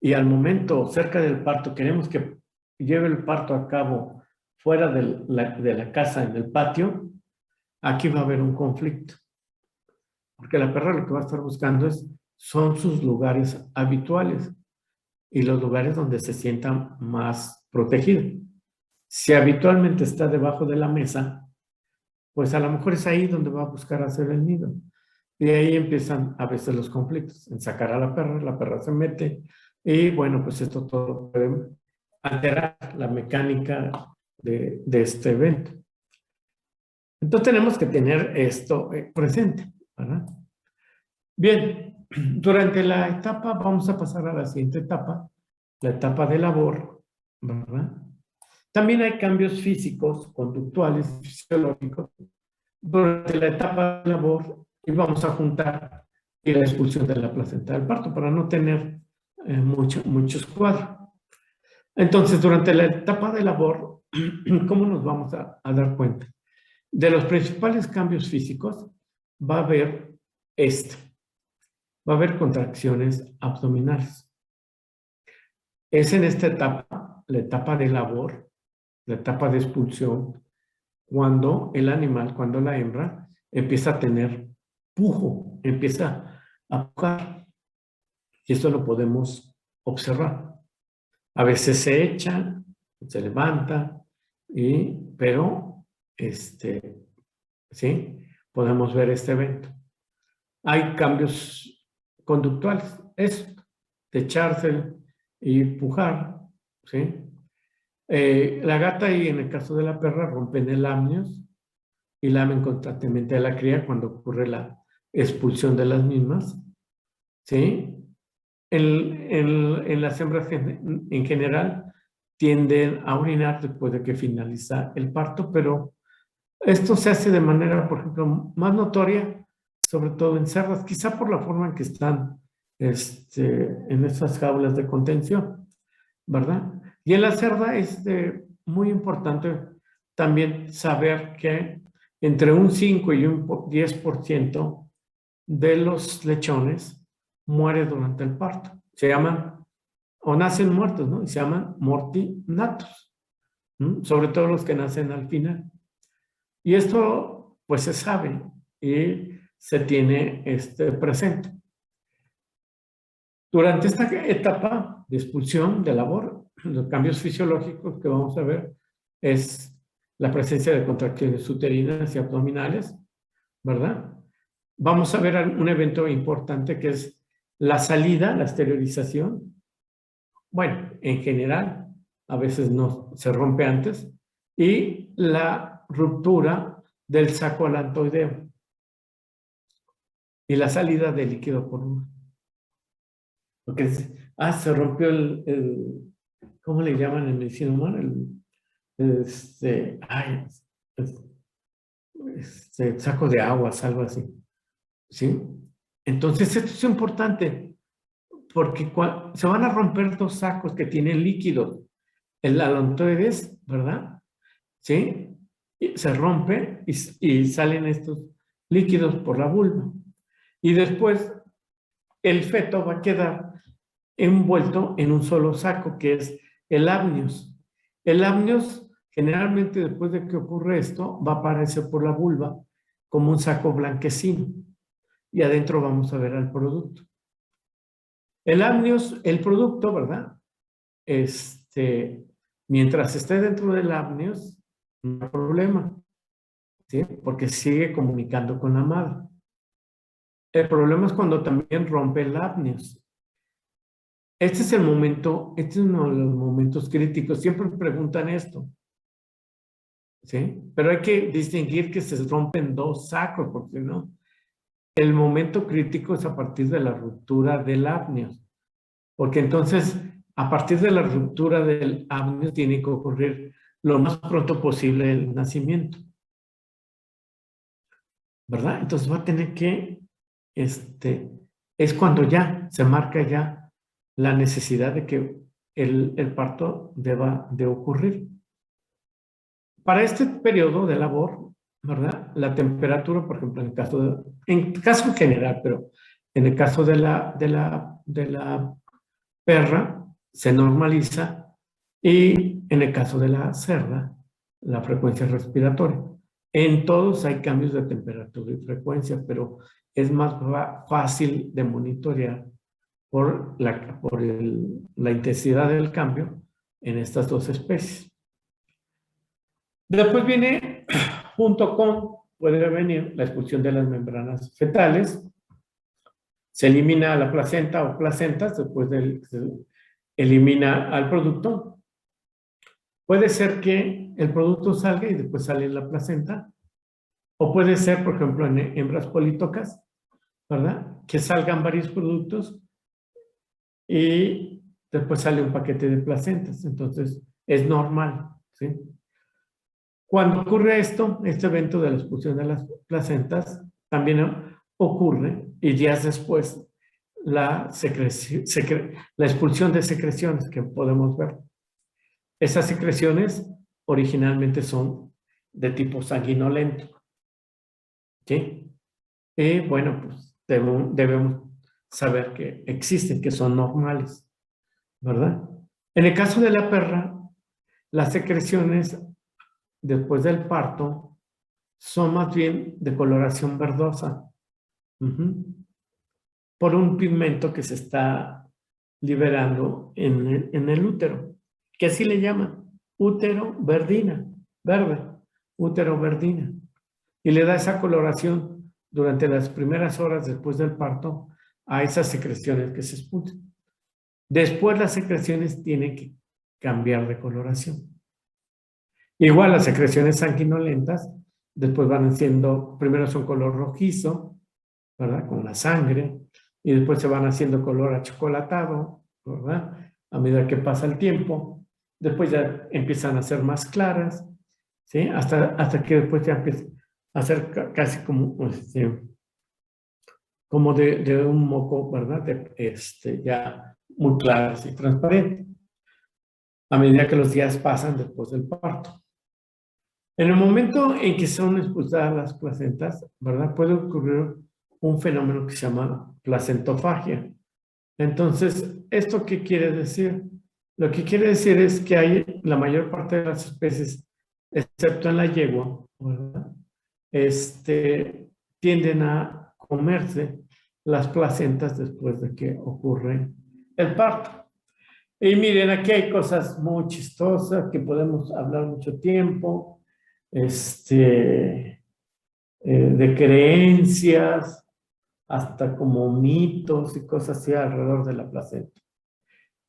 y al momento cerca del parto queremos que lleve el parto a cabo fuera de la casa, en el patio, aquí va a haber un conflicto. Porque la perra lo que va a estar buscando son sus lugares habituales y los lugares donde se sienta más protegida. Si habitualmente está debajo de la mesa, pues a lo mejor es ahí donde va a buscar hacer el nido. Y ahí empiezan a veces los conflictos, en sacar a la perra se mete y bueno, pues esto todo puede alterar la mecánica de este evento. Entonces tenemos que tener esto presente, ¿verdad? Bien, durante la etapa, vamos a pasar a la siguiente etapa, la etapa de labor, ¿verdad? También hay cambios físicos, conductuales, fisiológicos durante la etapa de labor y vamos a juntar y la expulsión de la placenta del parto para no tener muchos cuadros. Entonces, durante la etapa de labor, ¿cómo nos vamos a dar cuenta? De los principales cambios físicos va a haber va a haber contracciones abdominales. Es en esta etapa, la etapa de labor, la etapa de expulsión, cuando el animal, cuando la hembra, empieza a tener pujo, empieza a pujar. Y esto lo podemos observar. A veces se echa, se levanta, pero ¿sí? Podemos ver este evento. Hay cambios conductuales, es de echarse y pujar, ¿sí? La gata y en el caso de la perra rompen el amnios y lamen constantemente a la cría cuando ocurre la expulsión de las mismas, ¿sí? En las hembras en general tienden a orinar después de que finaliza el parto, pero esto se hace de manera, por ejemplo, más notoria, sobre todo en cerdas, quizá por la forma en que están en esas jaulas de contención, ¿verdad? Y en la cerda es muy importante también saber que entre un 5 y un 10% de los lechones muere durante el parto. Se llaman, o nacen muertos, ¿no? Y se llaman mortinatos, ¿no? Sobre todo los que nacen al final. Y esto, pues se sabe y se tiene presente. Durante esta etapa de expulsión de labor, los cambios fisiológicos que vamos a ver es la presencia de contracciones uterinas y abdominales, ¿verdad? Vamos a ver un evento importante que es la salida, la esterilización. Bueno, en general, a veces no se rompe antes, y la ruptura del saco alantoideo y la salida del líquido por uno. Porque se rompió ¿cómo le llaman en medicina humana? Saco de aguas, algo así. ¿Sí? Entonces, esto es importante porque se van a romper dos sacos que tienen líquido. El alantoides, ¿verdad? ¿Sí? Y se rompe y salen estos líquidos por la vulva. Y después el feto va a quedar envuelto en un solo saco, que es el amnios. El amnios, generalmente después de que ocurre esto, va a aparecer por la vulva como un saco blanquecino. Y adentro vamos a ver al producto. El amnios, el producto, ¿verdad? Mientras esté dentro del amnios, no hay problema, ¿sí? Porque sigue comunicando con la madre. El problema es cuando también rompe el amnios. Este es el momento, este es uno de los momentos críticos. Siempre preguntan esto, ¿sí? Pero hay que distinguir que se rompen dos sacos, porque no. El momento crítico es a partir de la ruptura del apneo, porque entonces, a partir de la ruptura del apneo tiene que ocurrir lo más pronto posible el nacimiento, ¿verdad? Entonces va a tener que, es cuando ya se marca ya la necesidad de que el parto deba de ocurrir. Para este periodo de labor, ¿verdad? La temperatura, por ejemplo, en caso general, pero en el caso de la perra, se normaliza, y en el caso de la cerda, la frecuencia respiratoria. En todos hay cambios de temperatura y frecuencia, pero es más fácil de monitorear por la intensidad del cambio en estas dos especies. Después viene, puede venir la expulsión de las membranas fetales, se elimina la placenta o placentas, después se elimina al producto. Puede ser que el producto salga y después sale la placenta, o puede ser, por ejemplo, en hembras polítocas, ¿verdad? Que salgan varios productos y después sale un paquete de placentas. Entonces, es normal, ¿sí? Cuando ocurre esto, este evento de la expulsión de las placentas, también ocurre, y días después, la expulsión de secreciones que podemos ver. Esas secreciones originalmente son de tipo sanguinolento, ¿sí? Y bueno, pues debemos saber que existen, que son normales, ¿verdad? En el caso de la perra, las secreciones después del parto son más bien de coloración verdosa, por un pigmento que se está liberando en el útero, que así le llaman, útero-verdina, verde, útero-verdina. Y le da esa coloración durante las primeras horas después del parto a esas secreciones que se expulsan. Después las secreciones tienen que cambiar de coloración. Igual las secreciones sanguinolentas, después van siendo, primero son color rojizo, ¿verdad? Con la sangre, y después se van haciendo color achocolatado, ¿verdad? A medida que pasa el tiempo. Después ya empiezan a ser más claras, ¿sí? Hasta que después ya empieza a ser casi como, como de un moco, ¿verdad? Ya muy claras y transparentes, a medida que los días pasan después del parto. En el momento en que son expulsadas las placentas, ¿verdad? Puede ocurrir un fenómeno que se llama placentofagia. Entonces, ¿esto qué quiere decir? Lo que quiere decir es que hay la mayor parte de las especies, excepto en la yegua, ¿verdad? Tienden a comerse las placentas después de que ocurre el parto. Y miren, aquí hay cosas muy chistosas que podemos hablar mucho tiempo, de creencias, hasta como mitos y cosas así alrededor de la placenta.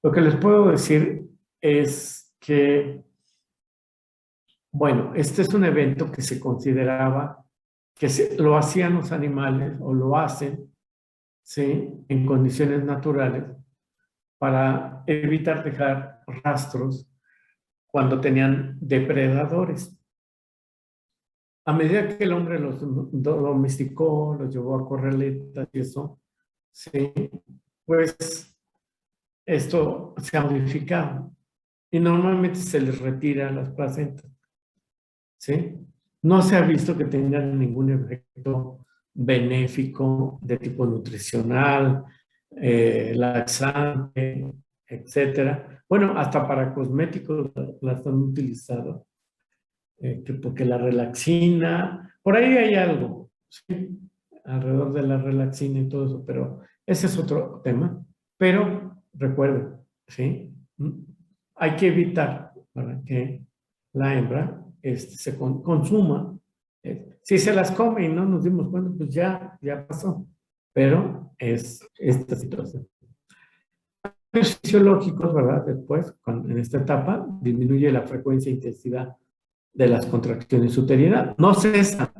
Lo que les puedo decir es que, bueno, este es un evento que se consideraba que lo hacían los animales o lo hacen, ¿sí? En condiciones naturales para evitar dejar rastros cuando tenían depredadores. A medida que el hombre los domesticó, los llevó a corraletas y eso, ¿sí? Pues esto se ha modificado y normalmente se les retira las placentas, ¿sí? No se ha visto que tengan ningún efecto benéfico de tipo nutricional, laxante, etcétera. Bueno, hasta para cosméticos las han utilizado, porque la relaxina, por ahí hay algo, ¿sí? Alrededor de la relaxina y todo eso, pero ese es otro tema. Pero recuerden, ¿sí? Hay que evitar para que la hembra se consuma. Si se las come y no nos dimos cuenta, pues ya pasó. Pero es esta situación. Cambios fisiológicos, ¿verdad? Después, en esta etapa, disminuye la frecuencia e intensidad de las contracciones uterinas. No cesa.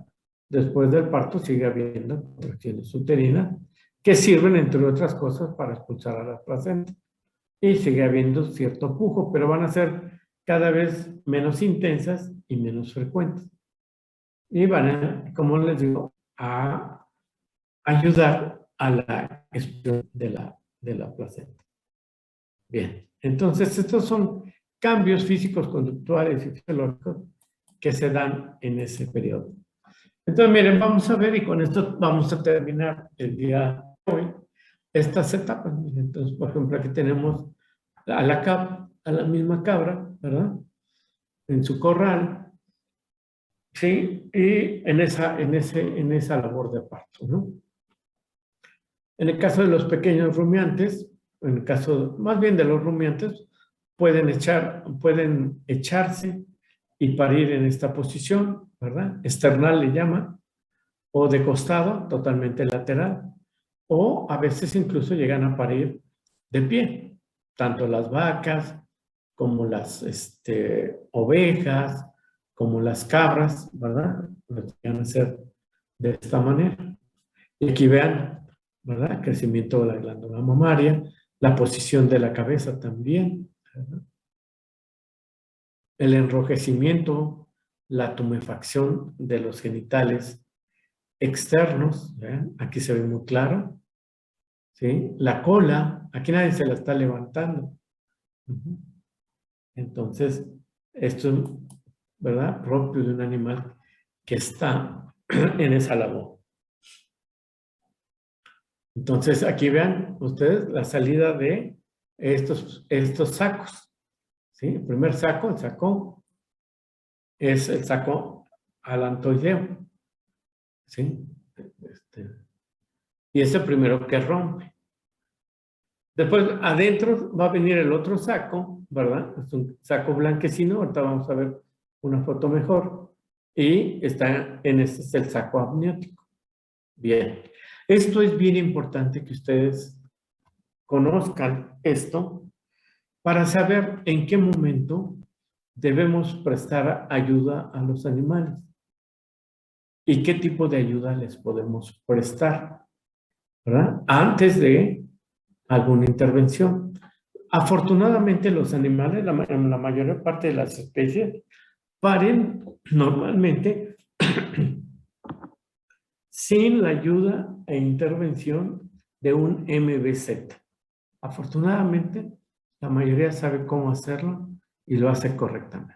Después del parto sigue habiendo contracciones uterinas que sirven, entre otras cosas, para expulsar a la placenta. Y sigue habiendo cierto pujo, pero van a ser cada vez menos intensas y menos frecuentes. Y van a, como les digo, a ayudar a la expulsión de la placenta. Bien, entonces estos son cambios físicos, conductuales y fisiológicos que se dan en ese periodo. Entonces, miren, vamos a ver, y con esto vamos a terminar el día de hoy, estas etapas. Entonces, por ejemplo, aquí tenemos a la misma cabra, ¿verdad? En su corral, ¿sí? Y en esa labor de parto, ¿no? En el caso de los pequeños rumiantes, en el caso más bien de los rumiantes, pueden echarse y parir en esta posición, ¿verdad? External le llama, o de costado, totalmente lateral, o a veces incluso llegan a parir de pie, tanto las vacas como las ovejas, como las cabras, ¿verdad? Lo llegan a hacer de esta manera. Y aquí vean, ¿verdad? Crecimiento de la glándula mamaria, la posición de la cabeza también, ¿verdad? El enrojecimiento, la tumefacción de los genitales externos, ¿vean? Aquí se ve muy claro, ¿sí? La cola, aquí nadie se la está levantando. Entonces, esto es, ¿verdad? Propio de un animal que está en esa labor. Entonces, aquí vean ustedes la salida de estos sacos, ¿sí? El primer saco, el saco, es el saco alantoideo, ¿sí? Y es el primero que rompe. Después, adentro va a venir el otro saco, ¿verdad? Es un saco blanquecino, ahorita vamos a ver una foto mejor. Y está en este es el saco amniótico. Bien. Esto es bien importante que ustedes conozcan esto para saber en qué momento debemos prestar ayuda a los animales y qué tipo de ayuda les podemos prestar, ¿verdad? Antes de alguna intervención. Afortunadamente los animales, la mayor parte de las especies, paren normalmente sin la ayuda e intervención de un MBZ. Afortunadamente, la mayoría sabe cómo hacerlo y lo hace correctamente.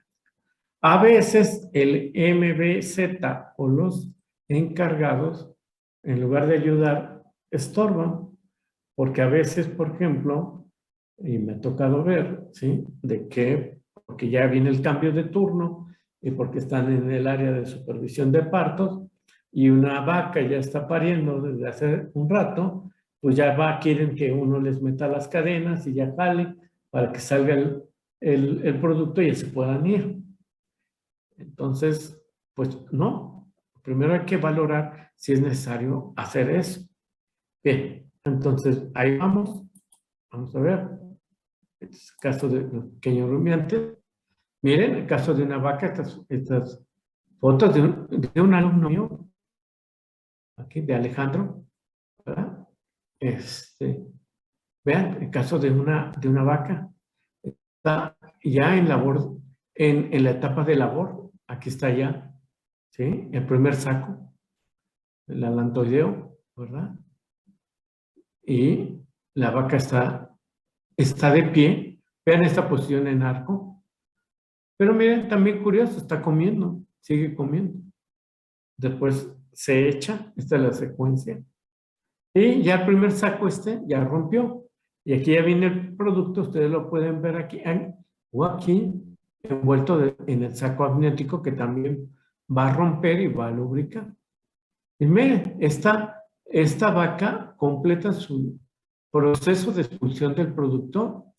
A veces el MBZ o los encargados, en lugar de ayudar, estorban, porque a veces, por ejemplo, y me ha tocado ver, ¿sí? De que, porque ya viene el cambio de turno y porque están en el área de supervisión de partos y una vaca ya está pariendo desde hace un rato, pues ya quieren que uno les meta las cadenas y ya jale para que salga el producto y ya se puedan ir. Entonces, pues no. Primero hay que valorar si es necesario hacer eso. Bien, entonces ahí vamos. Vamos a ver. Este es el caso de los pequeños rumiantes. Miren, el caso de una vaca, estas fotos de un alumno mío, aquí, de Alejandro, ¿verdad? Vean, el caso de una vaca, está ya en labor, en la etapa de labor, aquí está ya, ¿sí? El primer saco, el alantoideo, ¿verdad? Y la vaca está de pie, vean esta posición en arco, pero miren, también curioso, está comiendo, sigue comiendo. Después se echa, esta es la secuencia, y ya el primer saco ya rompió. Y aquí ya viene el producto, ustedes lo pueden ver aquí, o aquí, envuelto en el saco amniótico que también va a romper y va a lubricar. Y miren, esta vaca completa su proceso de expulsión del producto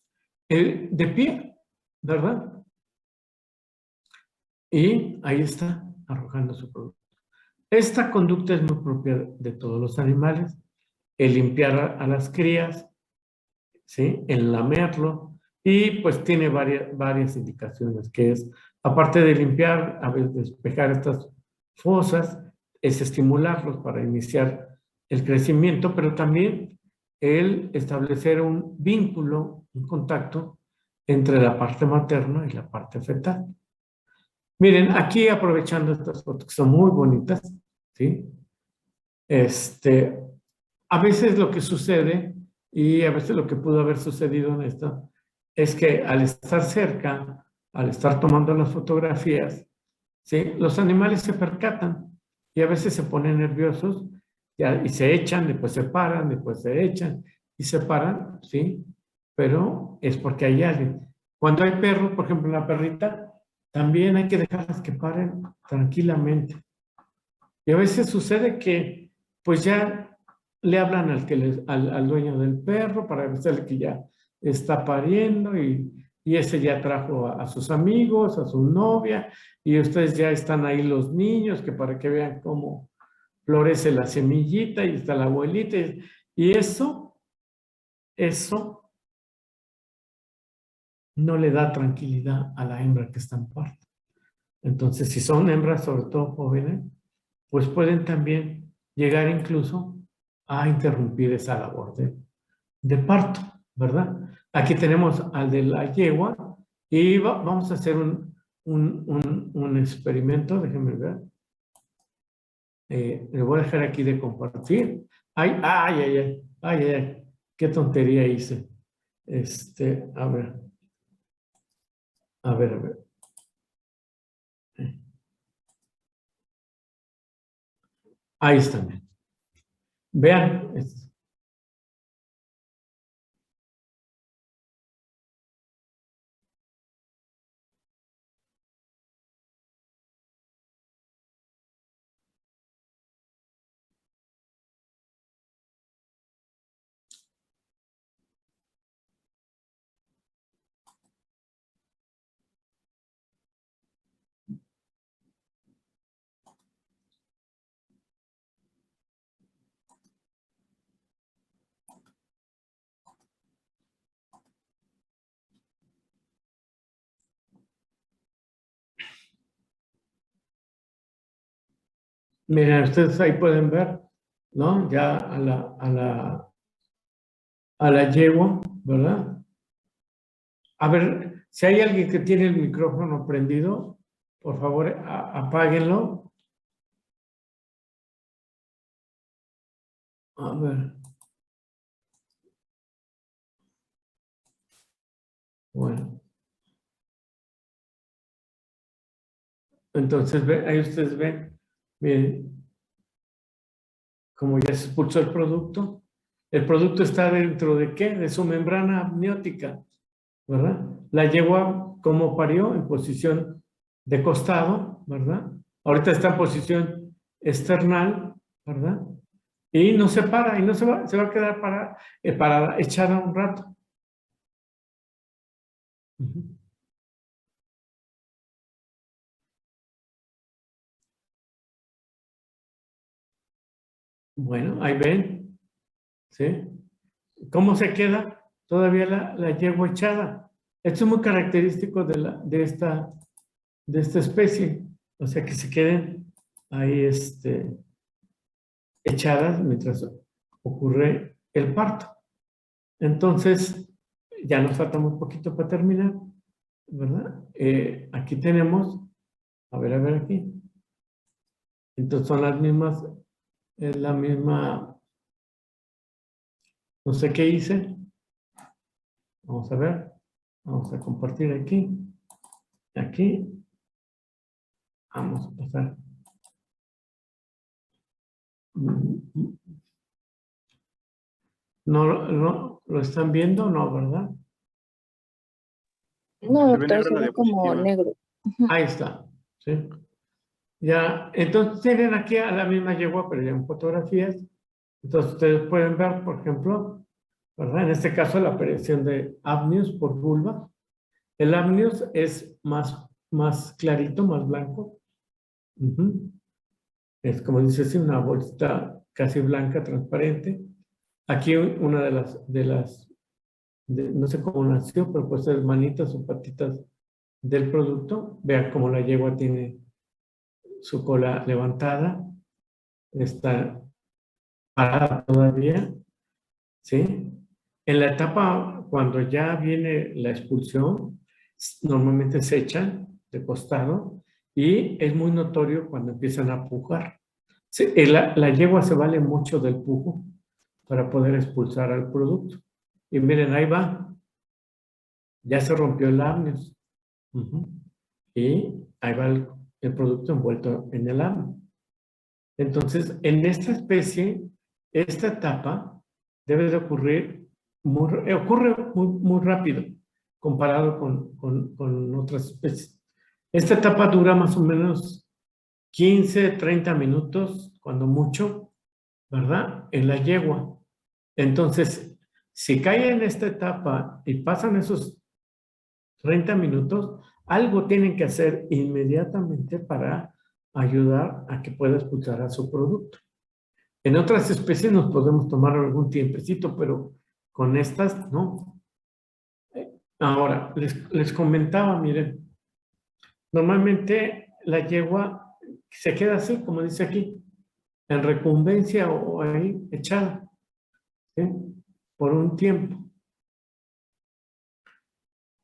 de pie, ¿verdad? Y ahí está arrojando su producto. Esta conducta es muy propia de todos los animales. El limpiar a las crías, ¿sí? En lamerlo. Y pues tiene varias indicaciones, que es, aparte de limpiar, a veces despejar estas fosas, es estimularlos para iniciar el crecimiento, pero también el establecer un vínculo, un contacto entre la parte materna y la parte fetal. Miren, aquí aprovechando estas fotos que son muy bonitas, ¿sí? A veces lo que sucede, y a veces lo que pudo haber sucedido en esto, es que al estar cerca, al estar tomando las fotografías, ¿sí? Los animales se percatan y a veces se ponen nerviosos y se echan, después se paran, después se echan y se paran, ¿sí? Pero es porque hay alguien. Cuando hay perros, por ejemplo, una perrita, también hay que dejarlas que paren tranquilamente. Y a veces sucede que, pues ya le hablan al dueño del perro para avisarle que ya está pariendo y ese ya trajo a sus amigos, a su novia, y ustedes ya están ahí los niños, que para que vean cómo florece la semillita y está la abuelita. Y eso no le da tranquilidad a la hembra que está en parto. Entonces, si son hembras, sobre todo jóvenes, pues pueden también llegar incluso a interrumpir esa labor de parto, ¿verdad? Aquí tenemos al de la yegua y vamos a hacer un experimento, déjenme ver. Le voy a dejar aquí de compartir. Ay, qué tontería hice. A ver. A ver. Ahí están. Vean. Miren, ustedes ahí pueden ver, ¿no? Ya a la yegua, ¿verdad? A ver, si hay alguien que tiene el micrófono prendido, por favor, apáguenlo. A ver. Bueno. Entonces, ahí ustedes ven, miren, como ya se expulsó el producto. El producto está dentro de ¿qué? De su membrana amniótica, ¿verdad? La yegua, como parió, en posición de costado, ¿verdad? Ahorita está en posición external, ¿verdad? Y no se para, y no se va a quedar para echar un rato. Bueno, ahí ven, ¿sí? ¿Cómo se queda? Todavía la yegua echada. Esto es muy característico de esta especie. O sea, que se queden ahí echadas mientras ocurre el parto. Entonces, ya nos falta muy poquito para terminar, ¿verdad? Aquí tenemos, a ver aquí. Entonces son las mismas, es la misma, no sé qué hice. Vamos a ver, vamos a compartir aquí, vamos a pasar. No, ¿lo están viendo? No, ¿verdad? No, Se ve doctor, negro se la ve como diapositiva. negro. Ahí está, ¿sí? Ya, entonces tienen aquí a la misma yegua, pero ya en fotografías. Entonces ustedes pueden ver, por ejemplo, ¿verdad? En este caso la aparición de amnios por vulva. El amnios es más clarito, más blanco. Es como dice así, una bolsita casi blanca, transparente. Aquí una de las no sé cómo nació, pero puede ser manitas o patitas del producto. Vean cómo la yegua tiene su cola levantada, está parada todavía, ¿sí? En la etapa, cuando ya viene la expulsión, normalmente se echan de costado y es muy notorio cuando empiezan a pujar. Sí, la yegua se vale mucho del pujo para poder expulsar al producto. Y miren, ahí va, ya se rompió el amnios. Y ahí va el producto envuelto en el amnio. Entonces, en esta especie, esta etapa debe de ocurrir ocurre muy rápido comparado con otras especies. Esta etapa dura más o menos 15, 30 minutos, cuando mucho, ¿verdad? En la yegua. Entonces, si cae en esta etapa y pasan esos 30 minutos, algo tienen que hacer inmediatamente para ayudar a que pueda expulsar a su producto. En otras especies nos podemos tomar algún tiempecito, pero con estas no. Ahora, les comentaba, miren, normalmente la yegua se queda así, como dice aquí, en recumbencia o ahí echada, ¿sí? Por un tiempo.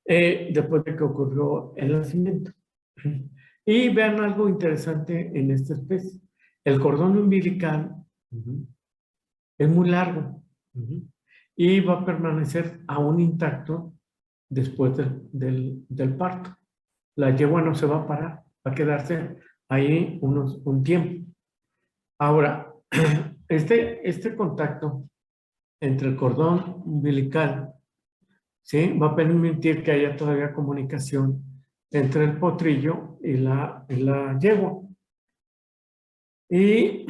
Después de que ocurrió el nacimiento. Y vean algo interesante en esta especie. El cordón umbilical es muy largo y va a permanecer aún intacto después del parto. La yegua no se va a parar, va a quedarse ahí un tiempo. Ahora, este contacto entre el cordón umbilical, ¿sí?, va a permitir que haya todavía comunicación entre el potrillo y la yegua. Y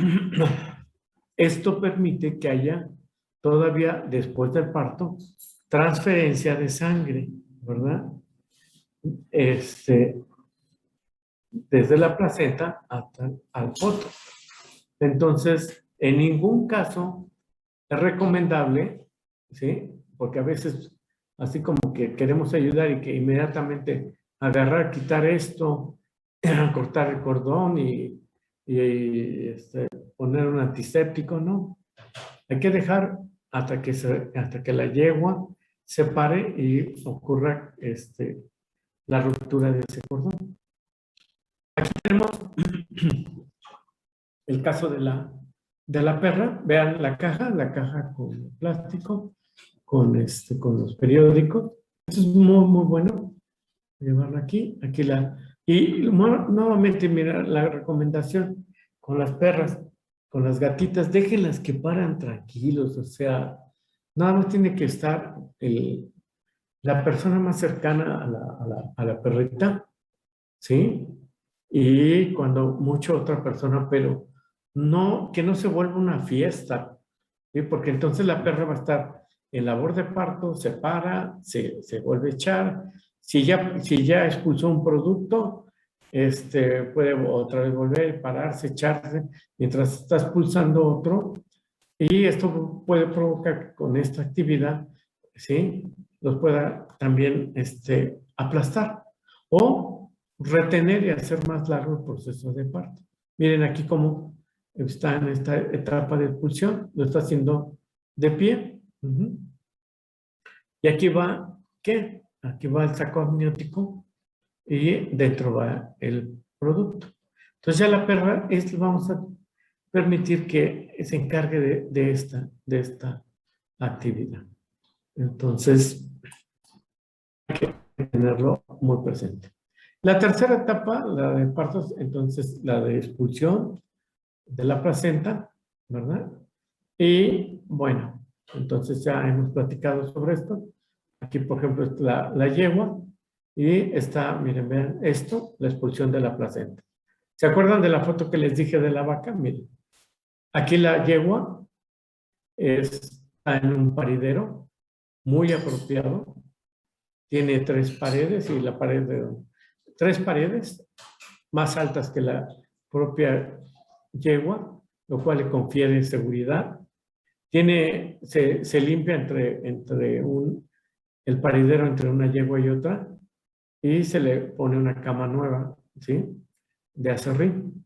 esto permite que haya todavía, después del parto, transferencia de sangre, ¿verdad? Desde la placenta hasta al poto. Entonces, en ningún caso es recomendable, ¿sí? Porque a veces, así como que queremos ayudar y que inmediatamente agarrar, quitar esto, cortar el cordón y poner un antiséptico, ¿no? Hay que dejar hasta que la yegua se pare y ocurra la ruptura de ese cordón. Aquí tenemos el caso de la perra. Vean la caja con plástico, con los periódicos. Esto es muy bueno. Llevarla aquí. Y nuevamente, mira, la recomendación con las perras, con las gatitas, déjenlas que paran tranquilos. O sea, nada más tiene que estar la persona más cercana a la perrita, ¿sí? Y cuando mucho otra persona, pero no, que no se vuelva una fiesta, ¿sí? Porque entonces la perra va a estar en labor de parto, se para, se vuelve a echar. Si ya expulsó un producto, puede otra vez volver, pararse, echarse, mientras está expulsando otro. Y esto puede provocar con esta actividad, ¿sí?, los pueda también aplastar o retener y hacer más largo el proceso de parto. Miren aquí cómo está en esta etapa de expulsión, lo está haciendo de pie. Y aquí va, ¿qué? Aquí va el saco amniótico y dentro va el producto. Entonces ya la perra, vamos a permitir que se encargue de esta actividad. Entonces, hay que tenerlo muy presente. La tercera etapa, la de partos, entonces la de expulsión de la placenta, ¿verdad? Y bueno, entonces ya hemos platicado sobre esto. Aquí, por ejemplo, está la yegua y está, miren, vean esto, la expulsión de la placenta. ¿Se acuerdan de la foto que les dije de la vaca? Miren, aquí la yegua está en un paridero muy apropiado. Tiene 3 paredes y tres paredes más altas que la propia yegua, lo cual le confiere seguridad. Se limpia entre el paridero entre una yegua y otra y se le pone una cama nueva, ¿sí? De aserrín.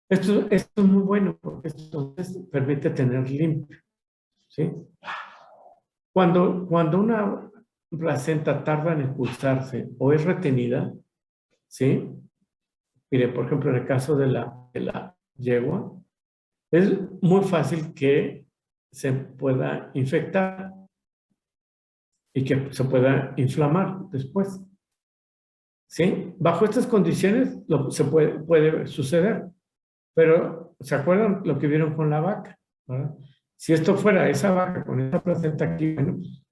Esto es muy bueno porque esto permite tener limpio, ¿sí? Cuando una placenta tarda en expulsarse o es retenida, ¿sí? Mire, por ejemplo, en el caso de la yegua, es muy fácil que se pueda infectar y que se pueda inflamar después. ¿Sí? Bajo estas condiciones se puede suceder. Pero, ¿se acuerdan lo que vieron con la vaca? ¿Verdad? Si esto fuera esa vaca con esa placenta aquí, bueno, pues,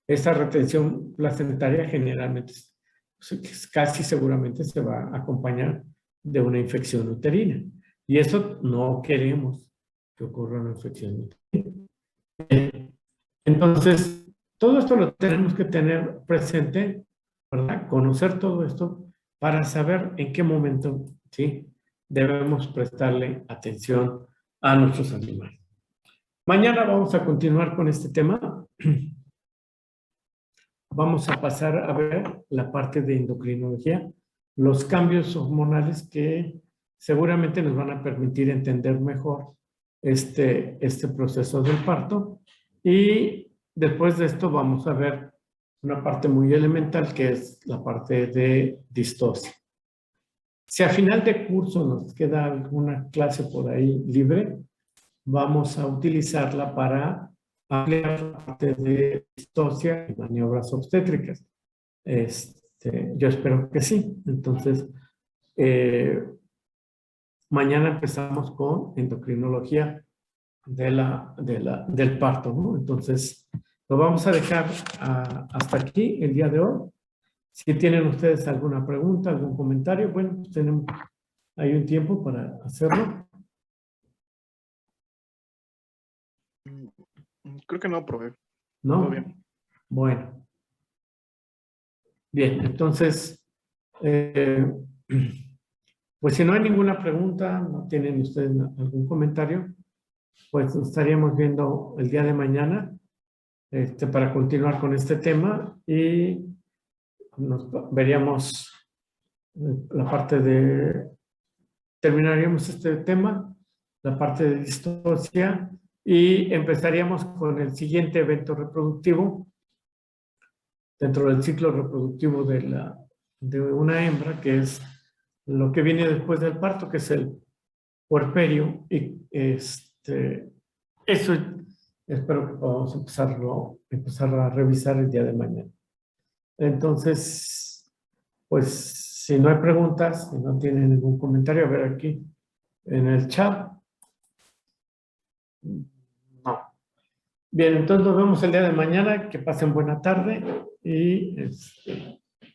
esa retención placentaria generalmente, casi seguramente se va a acompañar de una infección uterina. Y eso no queremos que ocurra una infección uterina. Entonces, todo esto lo tenemos que tener presente, ¿verdad? Conocer todo esto para saber en qué momento, ¿sí? Debemos prestarle atención a nuestros animales. Mañana vamos a continuar con este tema. Vamos a pasar a ver la parte de endocrinología, los cambios hormonales que seguramente nos van a permitir entender mejor este proceso del parto. Y después de esto vamos a ver una parte muy elemental que es la parte de distosia. Si a final de curso nos queda alguna clase por ahí libre, vamos a utilizarla para ampliar la parte de distosia y maniobras obstétricas. Yo espero que sí. Entonces, mañana empezamos con endocrinología del parto, ¿no? Entonces, lo vamos a dejar hasta aquí el día de hoy. Si tienen ustedes alguna pregunta, algún comentario, bueno, pues hay un tiempo para hacerlo. Creo que no, profe. ¿No? Todo bien. Bueno. Bien, entonces, pues si no hay ninguna pregunta, no tienen ustedes algún comentario, pues nos estaríamos viendo el día de mañana para continuar con este tema y nos veríamos la parte terminaríamos este tema, la parte de distosia y empezaríamos con el siguiente evento reproductivo dentro del ciclo reproductivo de una hembra, que es lo que viene después del parto, que es el puerperio. Y eso espero que podamos empezar a revisar el día de mañana. Entonces, pues, si no hay preguntas, si no tienen ningún comentario, a ver aquí en el chat. No. Bien, entonces nos vemos el día de mañana. Que pasen buena tarde y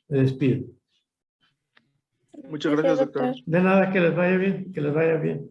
me despido. Muchas gracias, doctor. De nada, que les vaya bien, que les vaya bien.